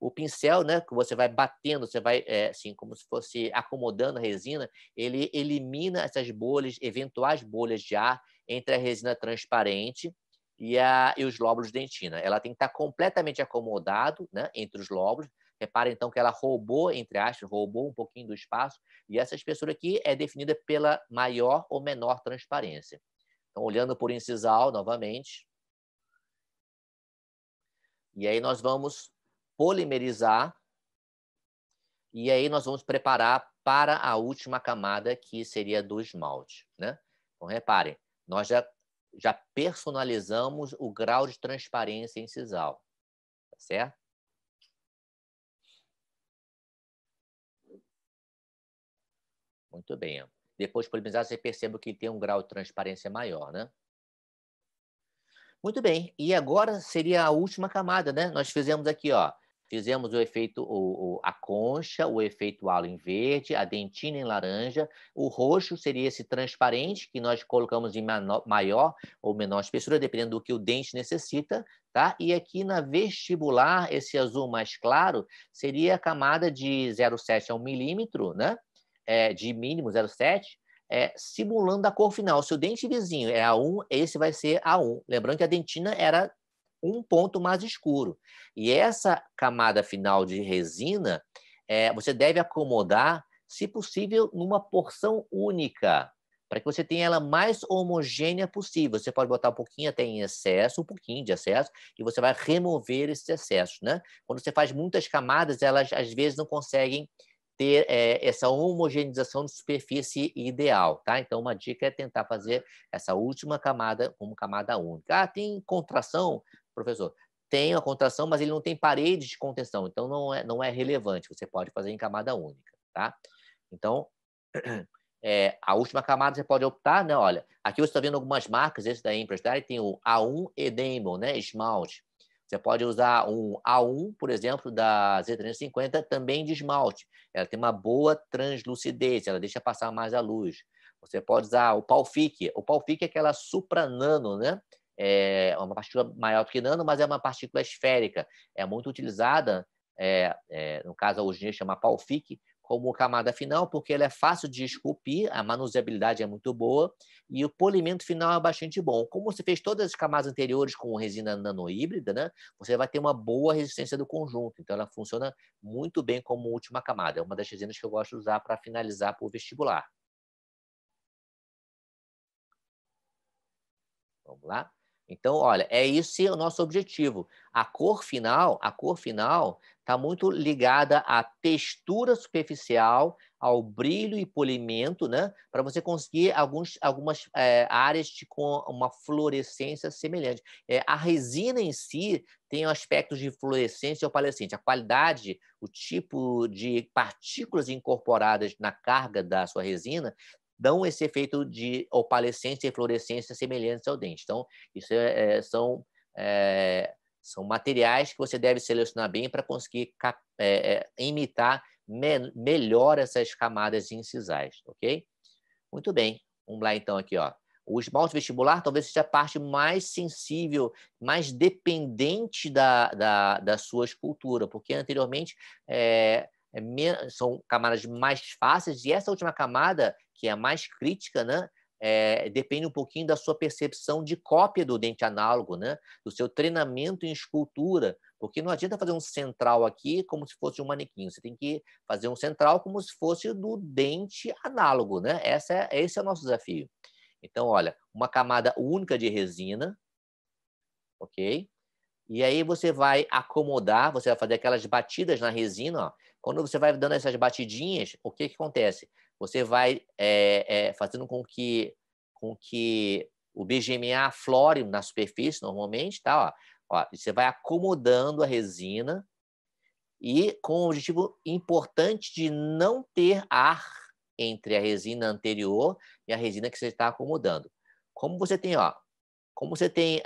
O pincel, né, que você vai batendo, você vai, assim, como se fosse acomodando a resina, ele elimina essas bolhas, eventuais bolhas de ar entre a resina transparente e os lóbulos de dentina. Ela tem que estar completamente acomodado, né, entre os lóbulos. Repara, então, que ela roubou, entre aspas, roubou um pouquinho do espaço, e essa espessura aqui é definida pela maior ou menor transparência. Então, olhando por incisal, novamente, e aí nós vamos polimerizar, e aí nós vamos preparar para a última camada, que seria do esmalte, né? Então, reparem, nós já personalizamos o grau de transparência incisal, tá certo? Muito bem. Depois de polimerizar, você percebe que tem um grau de transparência maior, né? Muito bem. E agora seria a última camada, né? Nós fizemos aqui, ó, fizemos o efeito, a concha, o efeito halo em verde, a dentina em laranja. O roxo seria esse transparente, que nós colocamos em maior ou menor espessura, dependendo do que o dente necessita, tá? E aqui na vestibular, esse azul mais claro, seria a camada de 0,7 a 1 milímetro, né? De mínimo 0,7, simulando a cor final. Se o dente vizinho é A1, esse vai ser A1. Lembrando que a dentina era um ponto mais escuro. E essa camada final de resina, você deve acomodar, se possível, numa porção única, para que você tenha ela mais homogênea possível. Você pode botar um pouquinho até em excesso, um pouquinho de excesso, e você vai remover esses excessos, né? Quando você faz muitas camadas, elas às vezes não conseguem ter essa homogeneização de superfície ideal, tá? Então, uma dica é tentar fazer essa última camada como camada única. Ah, tem contração, professor? Tem a contração, mas ele não tem parede de contenção, então não é relevante. Você pode fazer em camada única, tá? Então, a última camada você pode optar, né? Olha, aqui você está vendo algumas marcas, esse da Empress, tá? Tem o A1 Enamel, né? Esmalte. Você pode usar um A1, por exemplo, da Z350, também de esmalte. Ela tem uma boa translucidez, ela deixa passar mais a luz. Você pode usar o Palfic. O Palfic é aquela supranano, né? É uma partícula maior do que nano, mas é uma partícula esférica. É muito utilizada, no caso, hoje em dia chama Palfic, como camada final, porque ela é fácil de esculpir, a manuseabilidade é muito boa e o polimento final é bastante bom. Como você fez todas as camadas anteriores com resina nanohíbrida, né, você vai ter uma boa resistência do conjunto. Então, ela funciona muito bem como última camada. É uma das resinas que eu gosto de usar para finalizar por vestibular. Vamos lá? Então, olha, esse é o nosso objetivo. A cor final está muito ligada à textura superficial, ao brilho e polimento, né? Para você conseguir algumas áreas com uma fluorescência semelhante. A resina em si tem aspectos de fluorescência ou opalescente. A qualidade, o tipo de partículas incorporadas na carga da sua resina dão esse efeito de opalescência e fluorescência semelhantes ao dente. Então, isso são materiais que você deve selecionar bem para conseguir imitar melhor essas camadas incisais, ok? Muito bem. Vamos lá, então, aqui, ó. O esmalte vestibular talvez seja a parte mais sensível, mais dependente da sua escultura, porque anteriormente são camadas mais fáceis, e essa última camada, que é a mais crítica, né, depende um pouquinho da sua percepção de cópia do dente análogo, né, do seu treinamento em escultura, porque não adianta fazer um central aqui como se fosse um manequim, você tem que fazer um central como se fosse do dente análogo, né? Esse é o nosso desafio. Então, olha, uma camada única de resina, ok? E aí você vai acomodar, você vai fazer aquelas batidas na resina, ó. Quando você vai dando essas batidinhas, o que acontece? Você vai fazendo com que o BGMA aflore na superfície, normalmente, tá? Ó, você vai acomodando a resina e com o objetivo importante de não ter ar entre a resina anterior e a resina que você está acomodando. Como você tem, ó, como você tem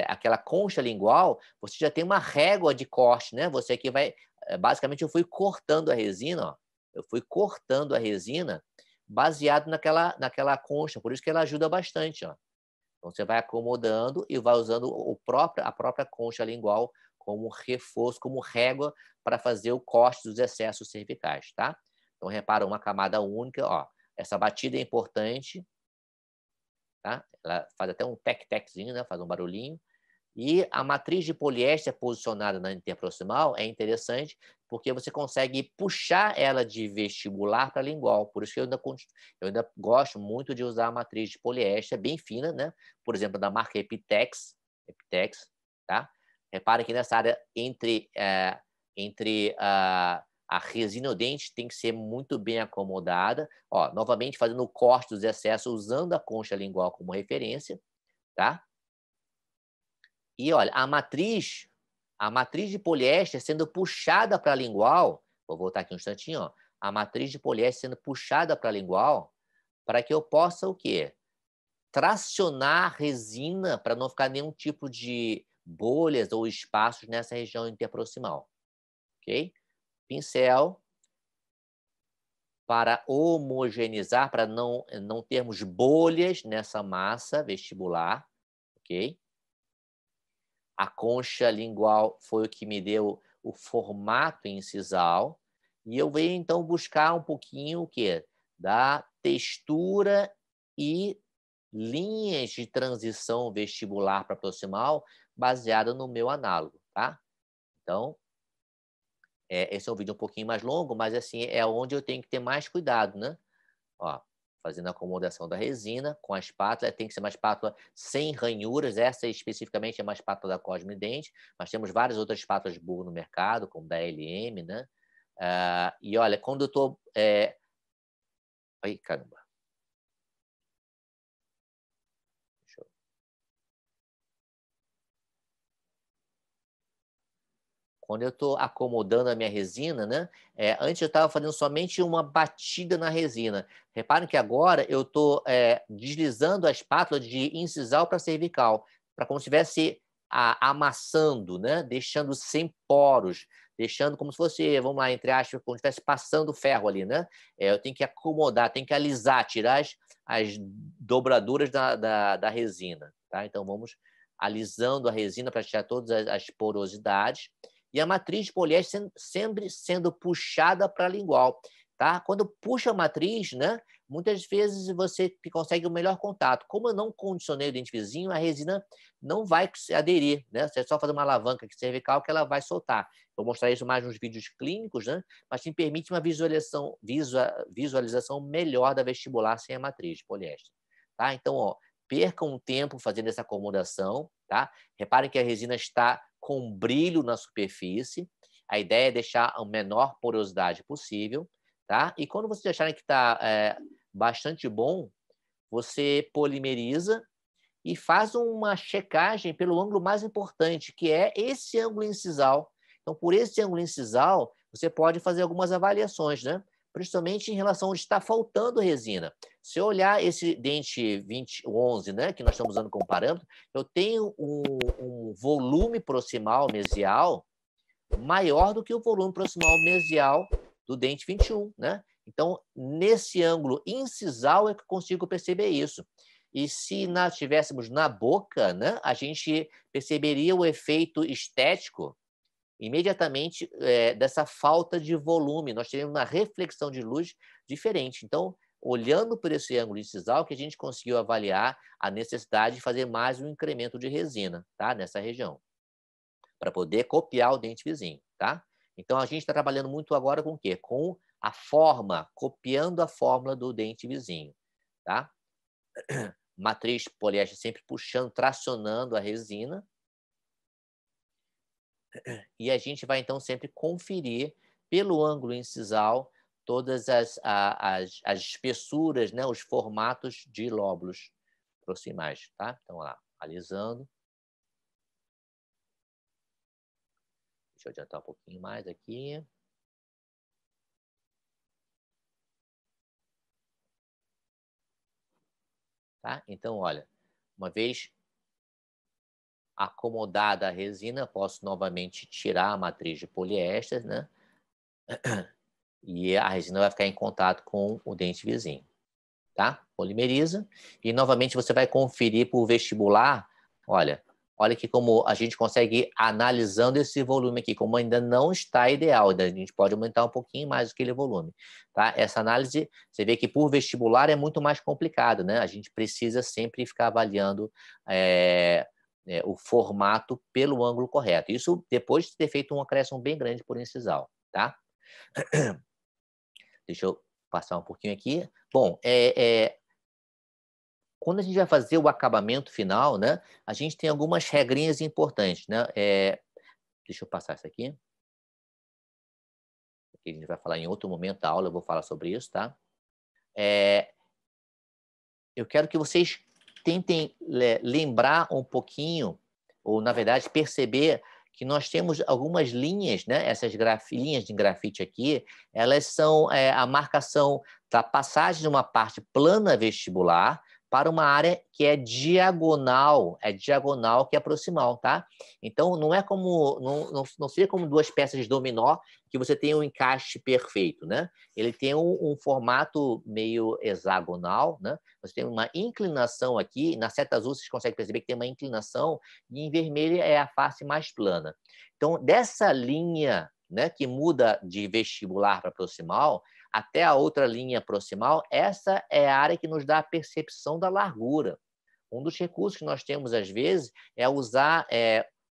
aquela concha lingual, você já tem uma régua de corte, né? Você aqui vai... basicamente, eu fui cortando a resina, ó. Eu fui cortando a resina baseado naquela concha, por isso que ela ajuda bastante, ó. Então, você vai acomodando e vai usando a própria concha lingual como reforço, como régua para fazer o corte dos excessos cervicais, tá? Então, repara, uma camada única, ó. Essa batida é importante, tá? Ela faz até um tec-teczinho, né? Faz um barulhinho. E a matriz de poliéster posicionada na interproximal é interessante porque você consegue puxar ela de vestibular para lingual. Por isso que eu ainda gosto muito de usar a matriz de poliéster bem fina, né? Por exemplo, da marca Epitex, tá? Repare que nessa área entre a resina e o dente tem que ser muito bem acomodada. Ó, novamente, fazendo o corte dos excessos usando a concha lingual como referência, tá? E olha, a matriz de poliéster sendo puxada para a lingual, vou voltar aqui um instantinho, ó, a matriz de poliéster sendo puxada para a lingual, para que eu possa o quê? Tracionar a resina para não ficar nenhum tipo de bolhas ou espaços nessa região interproximal, ok? Pincel para homogeneizar, para não termos bolhas nessa massa vestibular, ok? A concha lingual foi o que me deu o formato incisal, e eu venho então buscar um pouquinho o quê? Da textura e linhas de transição vestibular para proximal baseada no meu análogo, tá? Então, esse é um vídeo um pouquinho mais longo, mas assim, é onde eu tenho que ter mais cuidado, né? Ó, fazendo a acomodação da resina com a espátula. Tem que ser uma espátula sem ranhuras. Essa especificamente é uma espátula da Cosme Dente, mas temos várias outras espátulas de burro no mercado, como da LM, né? E olha, quando eu estou... Ai, caramba. Deixa eu... Quando eu estou acomodando a minha resina, né? Antes eu estava fazendo somente uma batida na resina. Reparem que agora eu estou deslizando a espátula de incisal para cervical, para como se estivesse amassando, né? Deixando sem poros, deixando como se fosse, vamos lá, entre aspas, como se estivesse passando ferro ali, né? Eu tenho que acomodar, tenho que alisar, tirar as dobraduras da resina, tá? Então vamos alisando a resina para tirar todas as porosidades. E a matriz de poliéster sempre sendo puxada para a lingual, tá? Quando puxa a matriz, né, muitas vezes você consegue o melhor contato. Como eu não condicionei o dente vizinho, a resina não vai aderir, né? Você é só fazer uma alavanca aqui cervical que ela vai soltar. Vou mostrar isso mais nos vídeos clínicos, né? Mas me permite uma visualização melhor da vestibular sem a matriz de poliéster, tá? Então, ó, percam um tempo fazendo essa acomodação, tá? Reparem que a resina está com brilho na superfície. A ideia é deixar a menor porosidade possível, tá? E quando vocês acharem que está bastante bom, você polimeriza e faz uma checagem pelo ângulo mais importante, que é esse ângulo incisal. Então, por esse ângulo incisal, você pode fazer algumas avaliações, né? Principalmente em relação onde está faltando resina. Se eu olhar esse dente 11, né, que nós estamos usando como parâmetro, eu tenho um volume proximal mesial maior do que o volume proximal mesial do dente 21, né? Então, nesse ângulo incisal é que eu consigo perceber isso. E se nós estivéssemos na boca, né, a gente perceberia o efeito estético imediatamente dessa falta de volume. Nós teríamos uma reflexão de luz diferente. Então, olhando por esse ângulo incisal, que a gente conseguiu avaliar a necessidade de fazer mais um incremento de resina, tá? Nessa região, para poder copiar o dente vizinho, tá? Então, a gente está trabalhando muito agora com o quê? Com a forma, copiando a fórmula do dente vizinho, tá? Matriz poliéster sempre puxando, tracionando a resina. E a gente vai, então, sempre conferir pelo ângulo incisal todas as espessuras, né, os formatos de lóbulos proximais, tá? Então, lá, alisando. Deixa eu adiantar um pouquinho mais aqui. Tá? Então, olha, Uma vez acomodada a resina, posso novamente tirar a matriz de poliéster, né? E a resina vai ficar em contato com o dente vizinho, tá? Polimeriza e novamente você vai conferir por vestibular. Olha aqui como a gente consegue analisando esse volume aqui, como ainda não está ideal, a gente pode aumentar um pouquinho mais aquele volume, tá? Essa análise, você vê que por vestibular é muito mais complicado, né? A gente precisa sempre ficar avaliando o formato pelo ângulo correto. Isso depois de ter feito um acréscimo bem grande por incisal, tá? Deixa eu passar um pouquinho aqui. Bom, quando a gente vai fazer o acabamento final, né, a gente tem algumas regrinhas importantes, né? Deixa eu passar isso aqui. A gente vai falar em outro momento da aula, eu vou falar sobre isso, tá? Eu quero que vocês tentem lembrar um pouquinho, ou, na verdade, perceber que nós temos algumas linhas, né? Essas linhas de grafite aqui, elas são a marcação da passagem de uma parte plana vestibular para uma área que é diagonal que é proximal, tá? Então, não é como, não seria como duas peças de dominó que você tem um encaixe perfeito, né? Ele tem um formato meio hexagonal, né? Você tem uma inclinação aqui, na seta azul vocês conseguem perceber que tem uma inclinação, e em vermelho é a face mais plana. Então, dessa linha, né, que muda de vestibular para proximal, até a outra linha proximal, essa é a área que nos dá a percepção da largura. Um dos recursos que nós temos, às vezes, é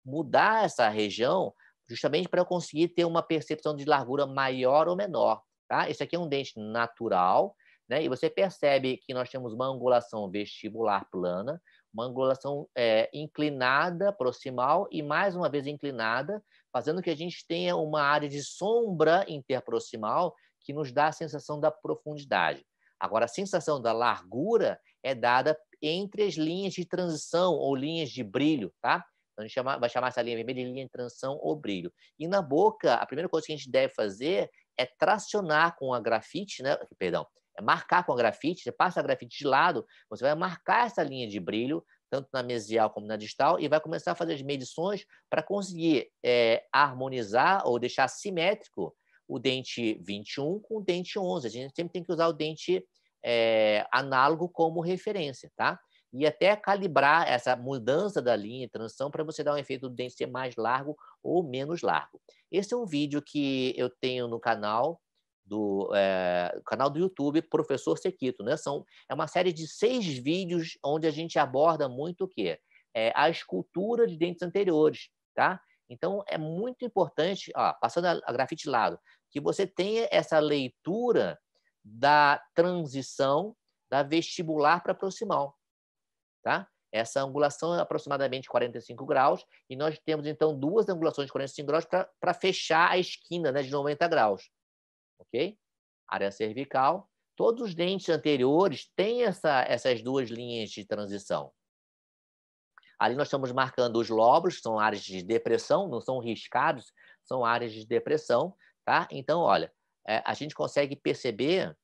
mudar essa região justamente para eu conseguir ter uma percepção de largura maior ou menor. Tá? Esse aqui é um dente natural, né? E você percebe que nós temos uma angulação vestibular plana, uma angulação inclinada proximal e, mais uma vez, inclinada, fazendo que a gente tenha uma área de sombra interproximal que nos dá a sensação da profundidade. Agora, a sensação da largura é dada entre as linhas de transição ou linhas de brilho, tá? Então, a gente vai chamar essa linha vermelha de linha de transição ou brilho. E na boca, a primeira coisa que a gente deve fazer é tracionar com a grafite, né? Perdão, é marcar com a grafite. Você passa a grafite de lado, você vai marcar essa linha de brilho, tanto na mesial como na distal, e vai começar a fazer as medições para conseguir harmonizar ou deixar simétrico o dente 21 com o dente 11. A gente sempre tem que usar o dente análogo como referência, tá? E até calibrar essa mudança da linha de transição para você dar um efeito do dente ser mais largo ou menos largo. Esse é um vídeo que eu tenho no canal do YouTube Professor Sequito, né? É uma série de 6 vídeos onde a gente aborda muito o quê? A escultura de dentes anteriores, tá? Então, é muito importante, passando a grafite de lado, que você tenha essa leitura da transição da vestibular para proximal, tá? Essa angulação é aproximadamente 45 graus, e nós temos, então, 2 angulações de 45 graus para fechar a esquina, né, de 90 graus. Ok? Área cervical. Todos os dentes anteriores têm essas 2 linhas de transição. Ali nós estamos marcando os lóbulos, que são áreas de depressão, não são riscados, são áreas de depressão, tá? Então, olha, a gente consegue perceber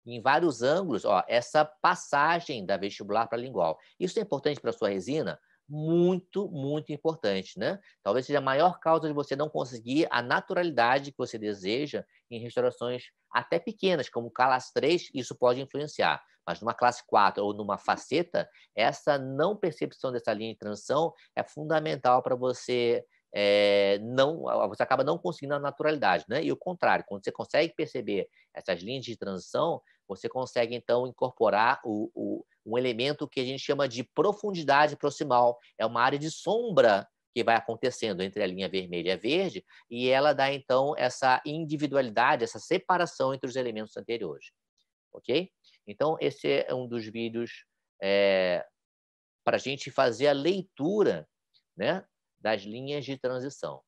em vários ângulos, essa passagem da vestibular para a lingual. Isso é importante para a sua resina? Muito, muito importante, né? Talvez seja a maior causa de você não conseguir a naturalidade que você deseja em restaurações até pequenas, como classe 3, isso pode influenciar. Mas numa classe 4 ou numa faceta, essa não percepção dessa linha de transição é fundamental para você você acaba não conseguindo a naturalidade, né? E o contrário, quando você consegue perceber essas linhas de transição, você consegue, então, incorporar um elemento que a gente chama de profundidade proximal. É uma área de sombra que vai acontecendo entre a linha vermelha e a verde, e ela dá, então, essa individualidade, essa separação entre os elementos anteriores. Ok? Então, esse é um dos vídeos para a gente fazer a leitura, né, das linhas de transição.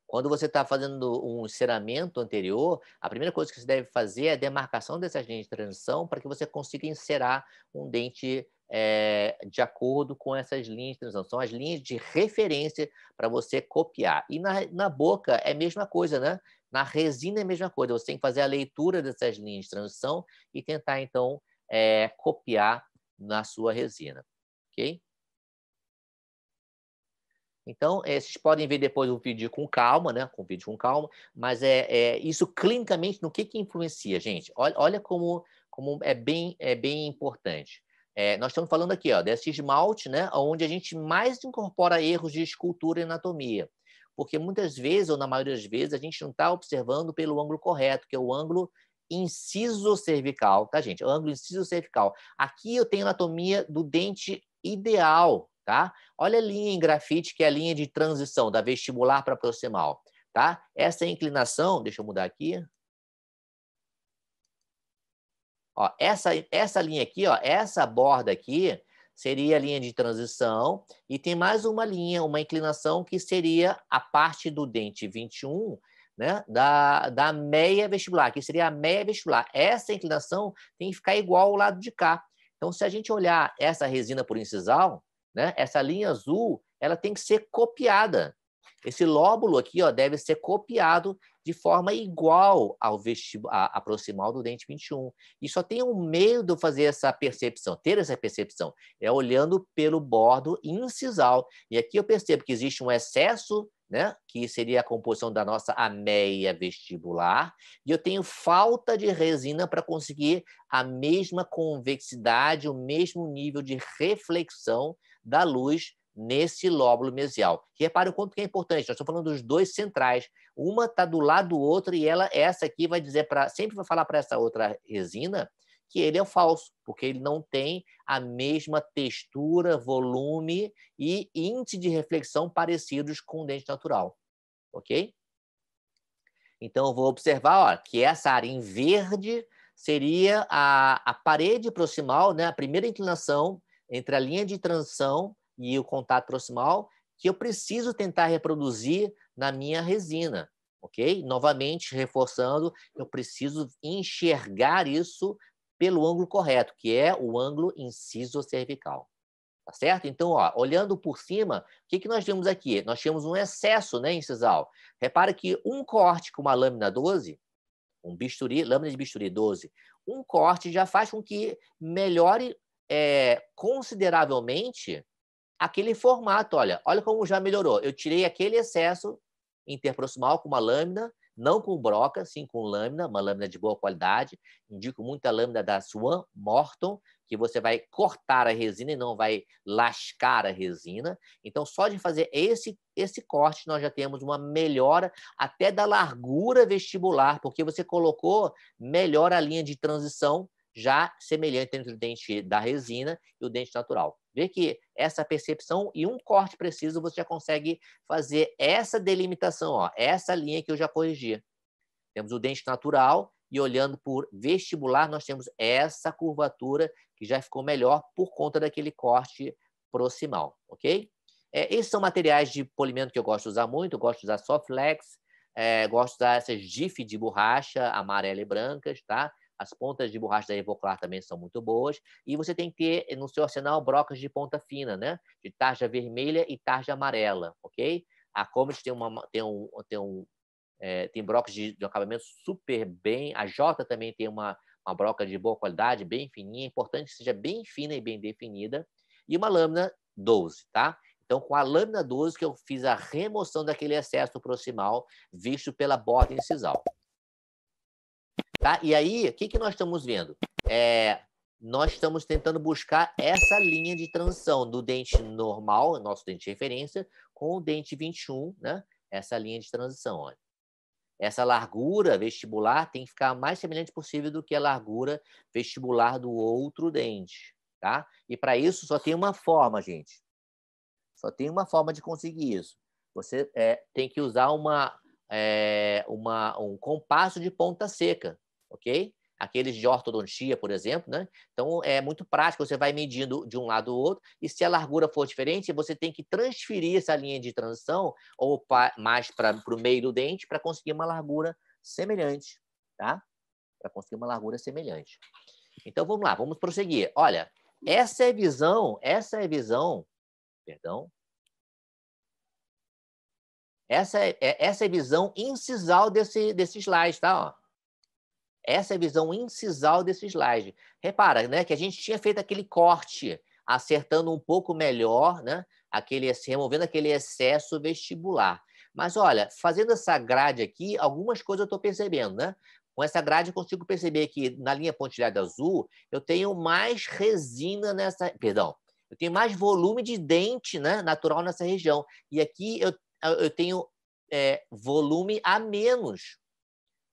Quando você está fazendo um enceramento anterior, a primeira coisa que você deve fazer é a demarcação dessas linhas de transição para que você consiga encerar um dente de acordo com essas linhas de transição. São as linhas de referência para você copiar. E na boca é a mesma coisa, né? Na resina é a mesma coisa. Você tem que fazer a leitura dessas linhas de transição e tentar, então, copiar na sua resina, ok? Então, vocês podem ver depois o vídeo com calma, né? Com o vídeo com calma, mas isso clinicamente no que influencia, gente? Olha como é bem importante. Nós estamos falando aqui, ó, desse esmalte, né? Onde a gente mais incorpora erros de escultura e anatomia. Porque muitas vezes, ou na maioria das vezes, a gente não está observando pelo ângulo correto, que é o ângulo inciso-cervical, tá, gente? O ângulo inciso-cervical. Aqui eu tenho a anatomia do dente ideal, tá? Olha a linha em grafite, que é a linha de transição da vestibular para proximal, tá? Essa inclinação, deixa eu mudar aqui. Ó, essa linha aqui, ó, essa borda aqui seria a linha de transição e tem mais uma linha, uma inclinação que seria a parte do dente 21, né, da meia vestibular, que seria a meia vestibular. Essa inclinação tem que ficar igual ao lado de cá. Então, se a gente olhar essa resina por incisal, né, essa linha azul, ela tem que ser copiada. Esse lóbulo aqui, ó, deve ser copiado de forma igual ao a proximal do dente 21. E só tem um meio de eu fazer essa percepção, ter essa percepção, é olhando pelo bordo incisal. E aqui eu percebo que existe um excesso, né, que seria a composição da nossa ameia vestibular, e eu tenho falta de resina para conseguir a mesma convexidade, o mesmo nível de reflexão da luz nesse lóbulo mesial. Repare o quanto que é importante. Nós estamos falando dos dois centrais. Uma está do lado do outro e essa aqui vai dizer sempre vai falar para essa outra resina que ele é falso, porque ele não tem a mesma textura, volume e índice de reflexão parecidos com o dente natural, ok? Então eu vou observar, ó, que essa área em verde seria a parede proximal, né? A primeira inclinação entre a linha de transição e o contato proximal, que eu preciso tentar reproduzir na minha resina, ok? Novamente, reforçando, eu preciso enxergar isso pelo ângulo correto, que é o ângulo inciso-cervical. Tá certo? Então, ó, olhando por cima, o que nós temos aqui? Nós temos um excesso, né, incisal. Repara que um corte com uma lâmina 12, um bisturi, lâmina de bisturi 12, um corte já faz com que melhore consideravelmente aquele formato. Olha como já melhorou. Eu tirei aquele excesso interproximal com uma lâmina, não com broca, sim com lâmina, uma lâmina de boa qualidade. Indico muito a lâmina da Swan Morton, que você vai cortar a resina e não vai lascar a resina. Então, só de fazer esse corte, nós já temos uma melhora até da largura vestibular, porque você colocou melhor a linha de transição, já semelhante entre o dente da resina e o dente natural. Vê que essa percepção e um corte preciso, você já consegue fazer essa delimitação, ó, essa linha que eu já corrigi. Temos o dente natural e olhando por vestibular, nós temos essa curvatura que já ficou melhor por conta daquele corte proximal, ok? Esses são materiais de polimento que eu gosto de usar muito, eu gosto de usar Softlex, gosto de usar essas GIF de borracha amarela e brancas, tá? As pontas de borracha da Evoclar também são muito boas. E você tem que ter no seu arsenal brocas de ponta fina, né? De tarja vermelha e tarja amarela, ok? A Comet tem brocas de acabamento super bem. A Jota também tem uma broca de boa qualidade, bem fininha. É importante que seja bem fina e bem definida. E uma lâmina 12, tá? Então, com a lâmina 12 que eu fiz a remoção daquele excesso proximal visto pela borda incisal. Tá? E aí, o que nós estamos vendo? Nós estamos tentando buscar essa linha de transição do dente normal, nosso dente de referência, com o dente 21, né? Essa linha de transição. Olha. Essa largura vestibular tem que ficar mais semelhante possível do que a largura vestibular do outro dente. Tá? E para isso só tem uma forma, gente. Só tem uma forma de conseguir isso. Você tem que usar um compasso de ponta seca, ok? Aqueles de ortodontia, por exemplo, né? Então, é muito prático, você vai medindo de um lado ao outro, e se a largura for diferente, você tem que transferir essa linha de transição ou mais para o meio do dente para conseguir uma largura semelhante, tá? Para conseguir uma largura semelhante. Então, vamos lá, vamos prosseguir. Olha, essa é a visão, perdão, essa é a visão incisal desse slide, tá? Ó. Essa é a visão incisal desse slide. Repara, né, que a gente tinha feito aquele corte, acertando um pouco melhor, né, removendo aquele excesso vestibular. Mas, olha, fazendo essa grade aqui, algumas coisas eu estou percebendo, né? Com essa grade eu consigo perceber que na linha pontilhada azul eu tenho mais resina nessa... Perdão, eu tenho mais volume de dente, né, natural nessa região. E aqui eu tenho volume a menos.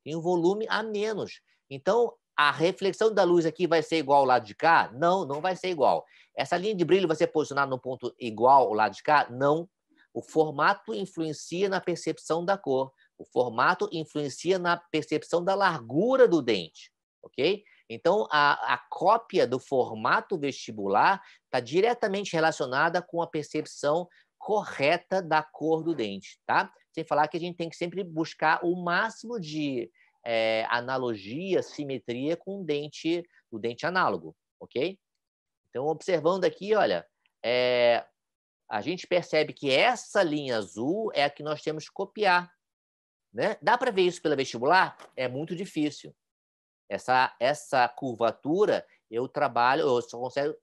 Tem um volume a menos. Então, a reflexão da luz aqui vai ser igual ao lado de cá? Não, não vai ser igual. Essa linha de brilho vai ser posicionada no ponto igual ao lado de cá? Não. O formato influencia na percepção da cor. O formato influencia na percepção da largura do dente, ok? Então, a cópia do formato vestibular está diretamente relacionada com a percepção correta da cor do dente, tá? Sem falar que a gente tem que sempre buscar o máximo de analogia, simetria com o dente análogo, ok? Então, observando aqui, olha, a gente percebe que essa linha azul é a que nós temos que copiar, né? Dá para ver isso pela vestibular? É muito difícil. Essa curvatura eu só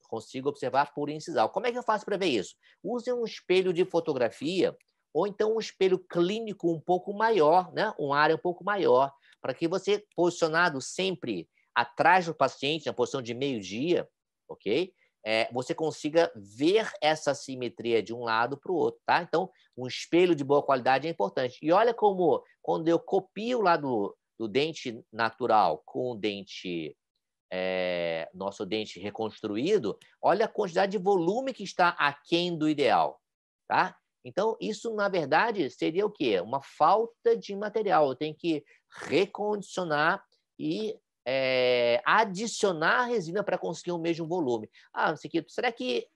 consigo observar por incisal. Como é que eu faço para ver isso? Use um espelho de fotografia ou então um espelho clínico um pouco maior, né? Uma área um pouco maior, para que você, posicionado sempre atrás do paciente, na posição de meio-dia, ok? Você consiga ver essa simetria de um lado para o outro, tá? Então, um espelho de boa qualidade é importante. E olha como, quando eu copio lá do dente natural com o dente, nosso dente reconstruído, olha a quantidade de volume que está aquém do ideal, tá? Então, isso, na verdade, seria o quê? Uma falta de material. Eu tenho que recondicionar e adicionar resina para conseguir o mesmo volume. Siquito, será que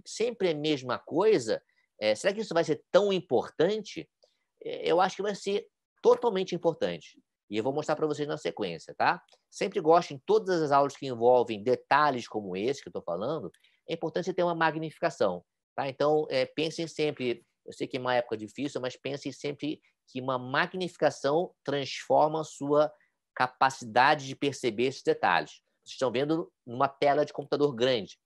sempre a mesma coisa? Será que isso vai ser tão importante? Eu acho que vai ser totalmente importante. E eu vou mostrar para vocês na sequência, tá? Sempre gosto, em todas as aulas que envolvem detalhes como esse que eu estou falando, é importante você ter uma magnificação, tá? Então, pensem sempre, eu sei que é uma época difícil, mas pensem sempre que uma magnificação transforma a sua capacidade de perceber esses detalhes. Vocês estão vendo numa tela de computador grande,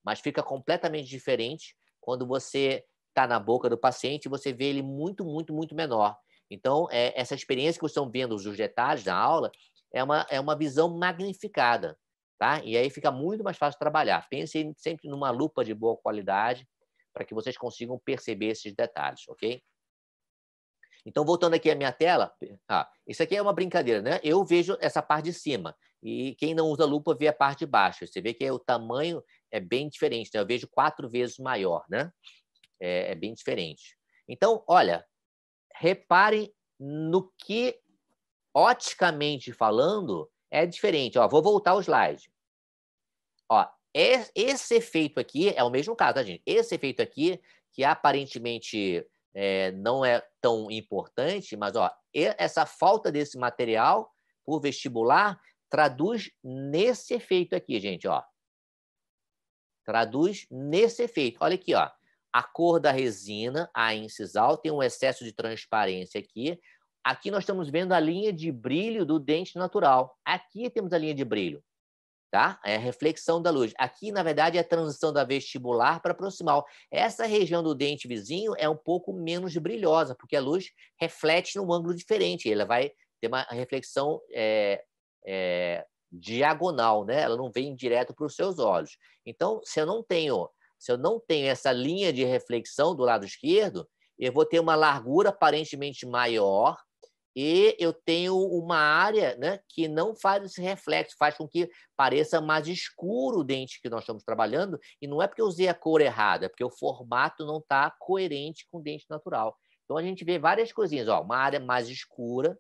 mas fica completamente diferente quando você está na boca do paciente e você vê ele muito, muito, muito menor. Então, essa experiência que vocês estão vendo dos detalhes da aula é uma visão magnificada, tá? E aí fica muito mais fácil trabalhar. Pensem sempre numa lupa de boa qualidade para que vocês consigam perceber esses detalhes, ok? Então, voltando aqui à minha tela, isso aqui é uma brincadeira, né? Eu vejo essa parte de cima e quem não usa lupa vê a parte de baixo. Você vê que o tamanho é bem diferente, né? Eu vejo 4 vezes maior, né? É bem diferente. Então, olha, reparem no que, oticamente falando, é diferente. Vou voltar ao slide. Esse efeito aqui é o mesmo caso, tá, gente? Esse efeito aqui, que aparentemente não é tão importante, mas essa falta desse material por vestibular traduz nesse efeito aqui, gente. Traduz nesse efeito. Olha aqui, a cor da resina, a incisal, tem um excesso de transparência aqui. Aqui nós estamos vendo a linha de brilho do dente natural. Aqui temos a linha de brilho, tá? É a reflexão da luz. Aqui, na verdade, é a transição da vestibular para proximal. Essa região do dente vizinho é um pouco menos brilhosa, porque a luz reflete num ângulo diferente. Ela vai ter uma reflexão diagonal, né? Ela não vem direto para os seus olhos. Então, se eu não tenho essa linha de reflexão do lado esquerdo, eu vou ter uma largura aparentemente maior e eu tenho uma área, né, que não faz esse reflexo, faz com que pareça mais escuro o dente que nós estamos trabalhando, e não é porque eu usei a cor errada, é porque o formato não está coerente com o dente natural. Então, a gente vê várias coisinhas, uma área mais escura,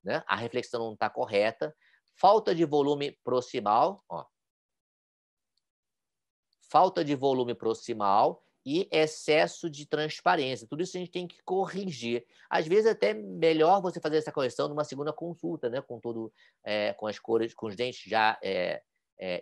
né, a reflexão não está correta, falta de volume proximal, falta de volume proximal e excesso de transparência. Tudo isso a gente tem que corrigir. Às vezes, é até melhor você fazer essa correção numa segunda consulta, né? Com as cores, com os dentes já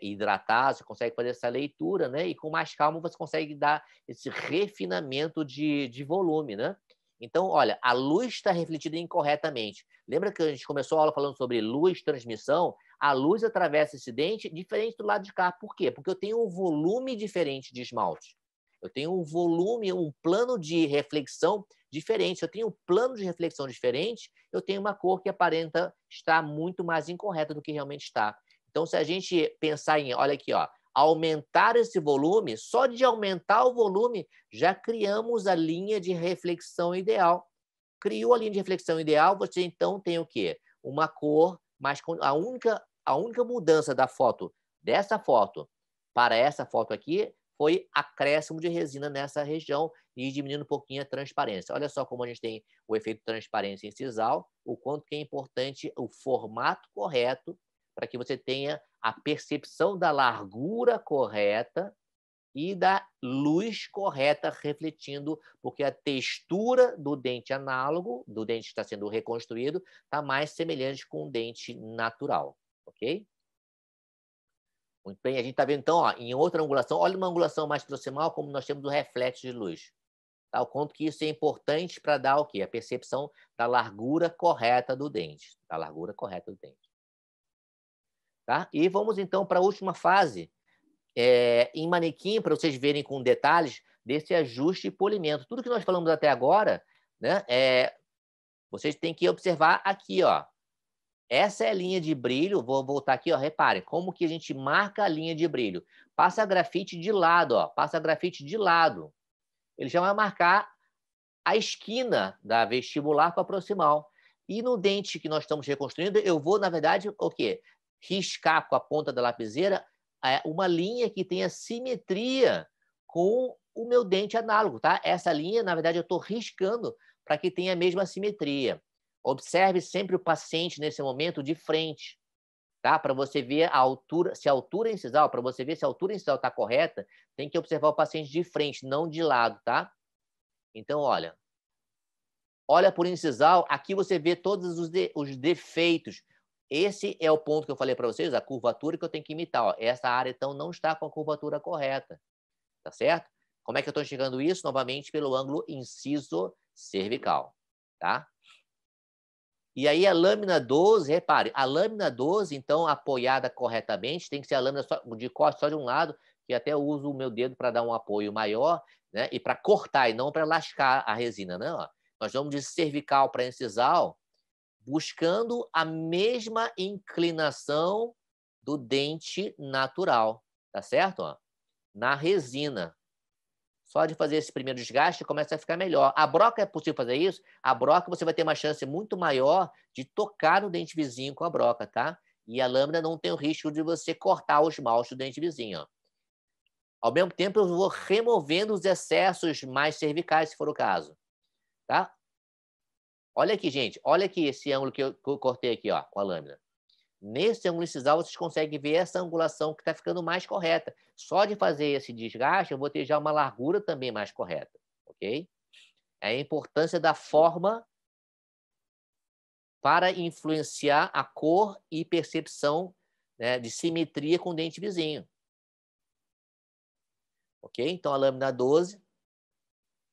hidratados, você consegue fazer essa leitura, né? E com mais calma você consegue dar esse refinamento de volume, né? Então, olha, a luz está refletida incorretamente. Lembra que a gente começou a aula falando sobre luz, transmissão? A luz atravessa esse dente diferente do lado de cá. Por quê? Porque eu tenho um volume diferente de esmalte. Eu tenho um volume, um plano de reflexão diferente. Se eu tenho um plano de reflexão diferente, eu tenho uma cor que aparenta estar muito mais incorreta do que realmente está. Então, se a gente pensar em, olha aqui, ó, aumentar esse volume, só de aumentar o volume, já criamos a linha de reflexão ideal. Criou a linha de reflexão ideal, você então tem o quê? Uma cor, mas a única mudança da foto, dessa foto para essa foto aqui, foi acréscimo de resina nessa região e diminuindo um pouquinho a transparência. Olha só como a gente tem o efeito transparência em sisal, o quanto que é importante o formato correto para que você tenha a percepção da largura correta e da luz correta refletindo, porque a textura do dente análogo, do dente que está sendo reconstruído, está mais semelhante com o dente natural, ok? Muito bem, a gente está vendo, então, ó, em outra angulação, olha uma angulação mais proximal, como nós temos o reflexo de luz. Tá? O quanto que isso é importante para dar o quê? A percepção da largura correta do dente. Da largura correta do dente. Tá? E vamos, então, para a última fase, em manequim, para vocês verem com detalhes desse ajuste e polimento. Tudo que nós falamos até agora, né, vocês têm que observar aqui, ó. Essa é a linha de brilho. Vou voltar aqui, ó. Reparem como que a gente marca a linha de brilho. Passa grafite de lado, ó. Passa grafite de lado. Ele já vai marcar a esquina da vestibular para a proximal. E no dente que nós estamos reconstruindo, eu vou, na verdade, o quê? Riscar com a ponta da lapiseira uma linha que tenha simetria com o meu dente análogo, tá? Essa linha, na verdade, eu estou riscando para que tenha a mesma simetria. Observe sempre o paciente nesse momento de frente, tá? Para você ver a altura, se a altura incisal, para você ver se a altura incisal está correta, tem que observar o paciente de frente, não de lado, tá? Então, olha por incisal, aqui você vê todos os defeitos. Esse é o ponto que eu falei para vocês, a curvatura que eu tenho que imitar. Ó. Essa área, então, não está com a curvatura correta. Tá certo? Como é que eu estou enxergando isso? Novamente, pelo ângulo inciso-cervical. Tá? E aí, a lâmina 12, repare, a lâmina 12, então, apoiada corretamente, tem que ser a lâmina de corte só de um lado, que até eu uso o meu dedo para dar um apoio maior, né? E para cortar, e não para lascar a resina. Né? Ó. Nós vamos de cervical para incisal, buscando a mesma inclinação do dente natural, tá certo? Ó, na resina. Só de fazer esse primeiro desgaste começa a ficar melhor. A broca é possível fazer isso? A broca você vai ter uma chance muito maior de tocar no dente vizinho com a broca, tá? E a lâmina não tem o risco de você cortar o esmalte do dente vizinho. Ó. Ao mesmo tempo, eu vou removendo os excessos mais cervicais, se for o caso. Tá? Olha aqui, gente. Olha aqui esse ângulo que eu cortei aqui, ó, com a lâmina. Nesse ângulo incisal, vocês conseguem ver essa angulação que está ficando mais correta. Só de fazer esse desgaste, eu vou ter já uma largura também mais correta. Ok? É a importância da forma para influenciar a cor e percepção, né, de simetria com o dente vizinho. Ok? Então, a lâmina 12...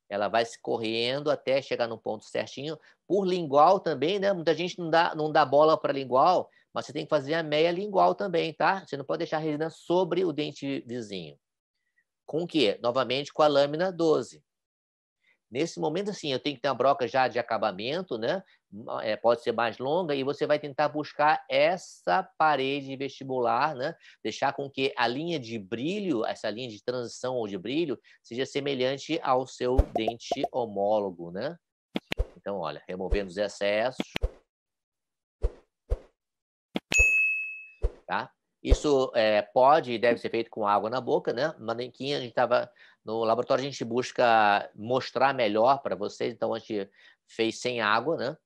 ela vai se correndo até chegar no ponto certinho. Por lingual também, né? Muita gente não dá bola para lingual, mas você tem que fazer a meia lingual também, tá? Você não pode deixar a resina sobre o dente vizinho. Com o quê? Novamente com a lâmina 12. Nesse momento, assim, eu tenho que ter uma broca já de acabamento, né? Pode ser mais longa, e você vai tentar buscar essa parede vestibular, né? Deixar com que a linha de brilho, essa linha de transição ou de brilho, seja semelhante ao seu dente homólogo, né? Então, olha, removendo os excessos. Tá? Isso pode e deve ser feito com água na boca, né? Manequim, a gente estava no laboratório, a gente busca mostrar melhor para vocês, então a gente fez sem água, né?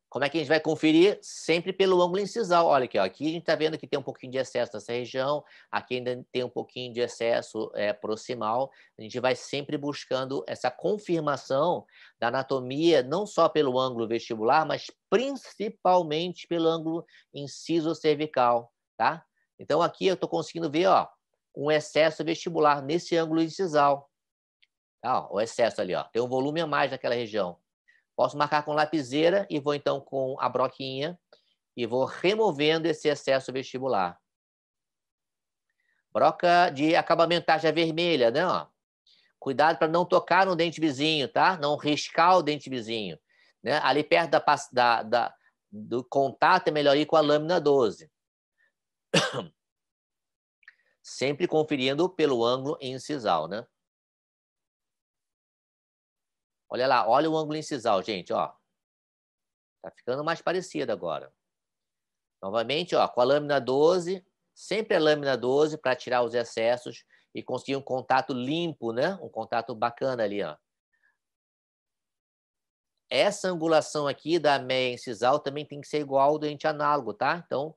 Como é que a gente vai conferir? Sempre pelo ângulo incisal. Olha aqui, ó. Aqui a gente está vendo que tem um pouquinho de excesso nessa região, aqui ainda tem um pouquinho de excesso proximal. A gente vai sempre buscando essa confirmação da anatomia, não só pelo ângulo vestibular, mas principalmente pelo ângulo inciso-cervical, tá? Então, aqui eu estou conseguindo ver, ó, um excesso vestibular nesse ângulo incisal. Tá, ó, o excesso ali, ó, tem um volume a mais naquela região. Posso marcar com lapiseira e vou, então, com a broquinha e vou removendo esse excesso vestibular. Broca de acabamentar vermelha, né? Ó. Cuidado para não tocar no dente vizinho, tá? Não riscar o dente vizinho. Né? Ali perto do contato é melhor ir com a lâmina 12. Sempre conferindo pelo ângulo incisal, né? Olha lá, olha o ângulo incisal, gente, ó. Tá ficando mais parecido agora. Novamente, ó, com a lâmina 12, sempre a lâmina 12 para tirar os excessos e conseguir um contato limpo, né? Um contato bacana ali, ó. Essa angulação aqui da meia incisal também tem que ser igual ao dente análogo, tá? Então,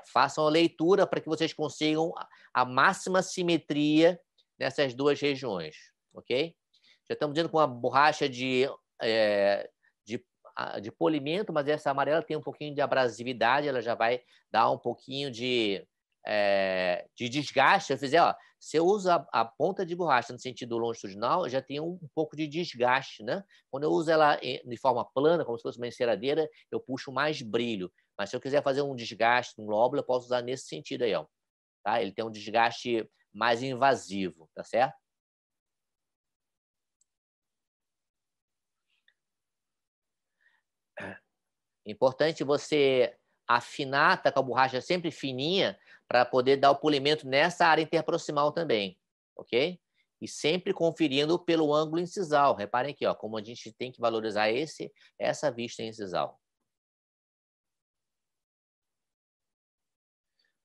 façam a leitura para que vocês consigam a máxima simetria nessas duas regiões, ok? Já estamos dizendo com uma borracha de polimento, mas essa amarela tem um pouquinho de abrasividade, ela já vai dar um pouquinho de desgaste. Eu fizer, ó, se eu uso a ponta de borracha no sentido longitudinal, já tem um pouco de desgaste, né? Quando eu uso ela de forma plana, como se fosse uma enceradeira, eu puxo mais brilho. Mas se eu quiser fazer um desgaste no lóbulo, eu posso usar nesse sentido aí, ó. Tá? Ele tem um desgaste mais invasivo, tá certo? Importante você afinar, tá com a borracha sempre fininha, para poder dar o polimento nessa área interproximal também, ok? E sempre conferindo pelo ângulo incisal. Reparem aqui, ó, como a gente tem que valorizar essa vista incisal.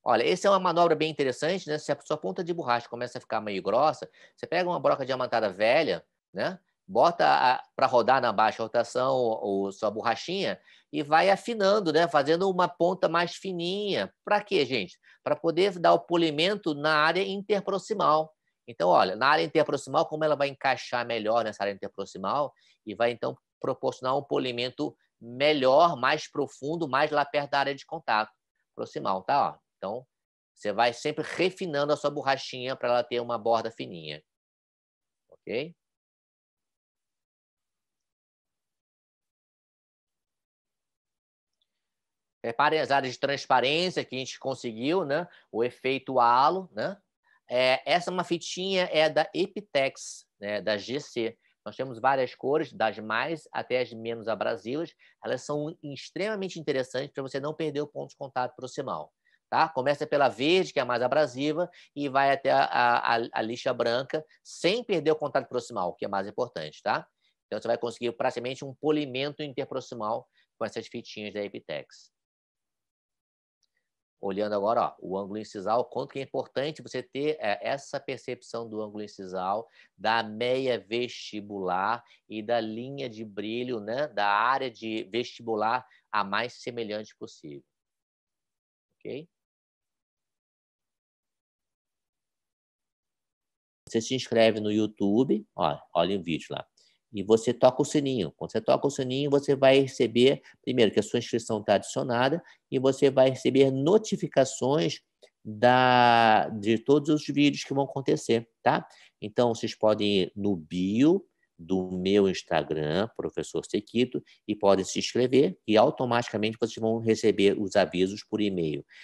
Olha, essa é uma manobra bem interessante, né? Se a sua ponta de borracha começa a ficar meio grossa, você pega uma broca diamantada velha, né? Bota para rodar na baixa rotação sua borrachinha e vai afinando, né? Fazendo uma ponta mais fininha. Para quê, gente? Para poder dar o polimento na área interproximal. Então, olha, na área interproximal, como ela vai encaixar melhor nessa área interproximal e vai, então, proporcionar um polimento melhor, mais profundo, mais lá perto da área de contato proximal, tá? Ó. Então, você vai sempre refinando a sua borrachinha para ela ter uma borda fininha. Ok? Reparem as áreas de transparência que a gente conseguiu, né? O efeito halo, né? Essa é uma fitinha da Epitex, né? Da GC. Nós temos várias cores, das mais até as menos abrasivas. Elas são extremamente interessantes para você não perder o ponto de contato proximal. Tá? Começa pela verde, que é a mais abrasiva, e vai até a lixa branca, sem perder o contato proximal, que é mais importante. Tá? Então, você vai conseguir praticamente um polimento interproximal com essas fitinhas da Epitex. Olhando agora, ó, o ângulo incisal, quanto que é importante você ter essa percepção do ângulo incisal, da meia vestibular e da linha de brilho, né, da área de vestibular a mais semelhante possível. Ok? Você se inscreve no YouTube, ó, olha o vídeo lá, e você toca o sininho. Quando você toca o sininho, você vai receber, primeiro, que a sua inscrição está adicionada, e você vai receber notificações de todos os vídeos que vão acontecer, tá? Então, vocês podem ir no bio do meu Instagram, Professor Sequito, e podem se inscrever, e automaticamente vocês vão receber os avisos por e-mail.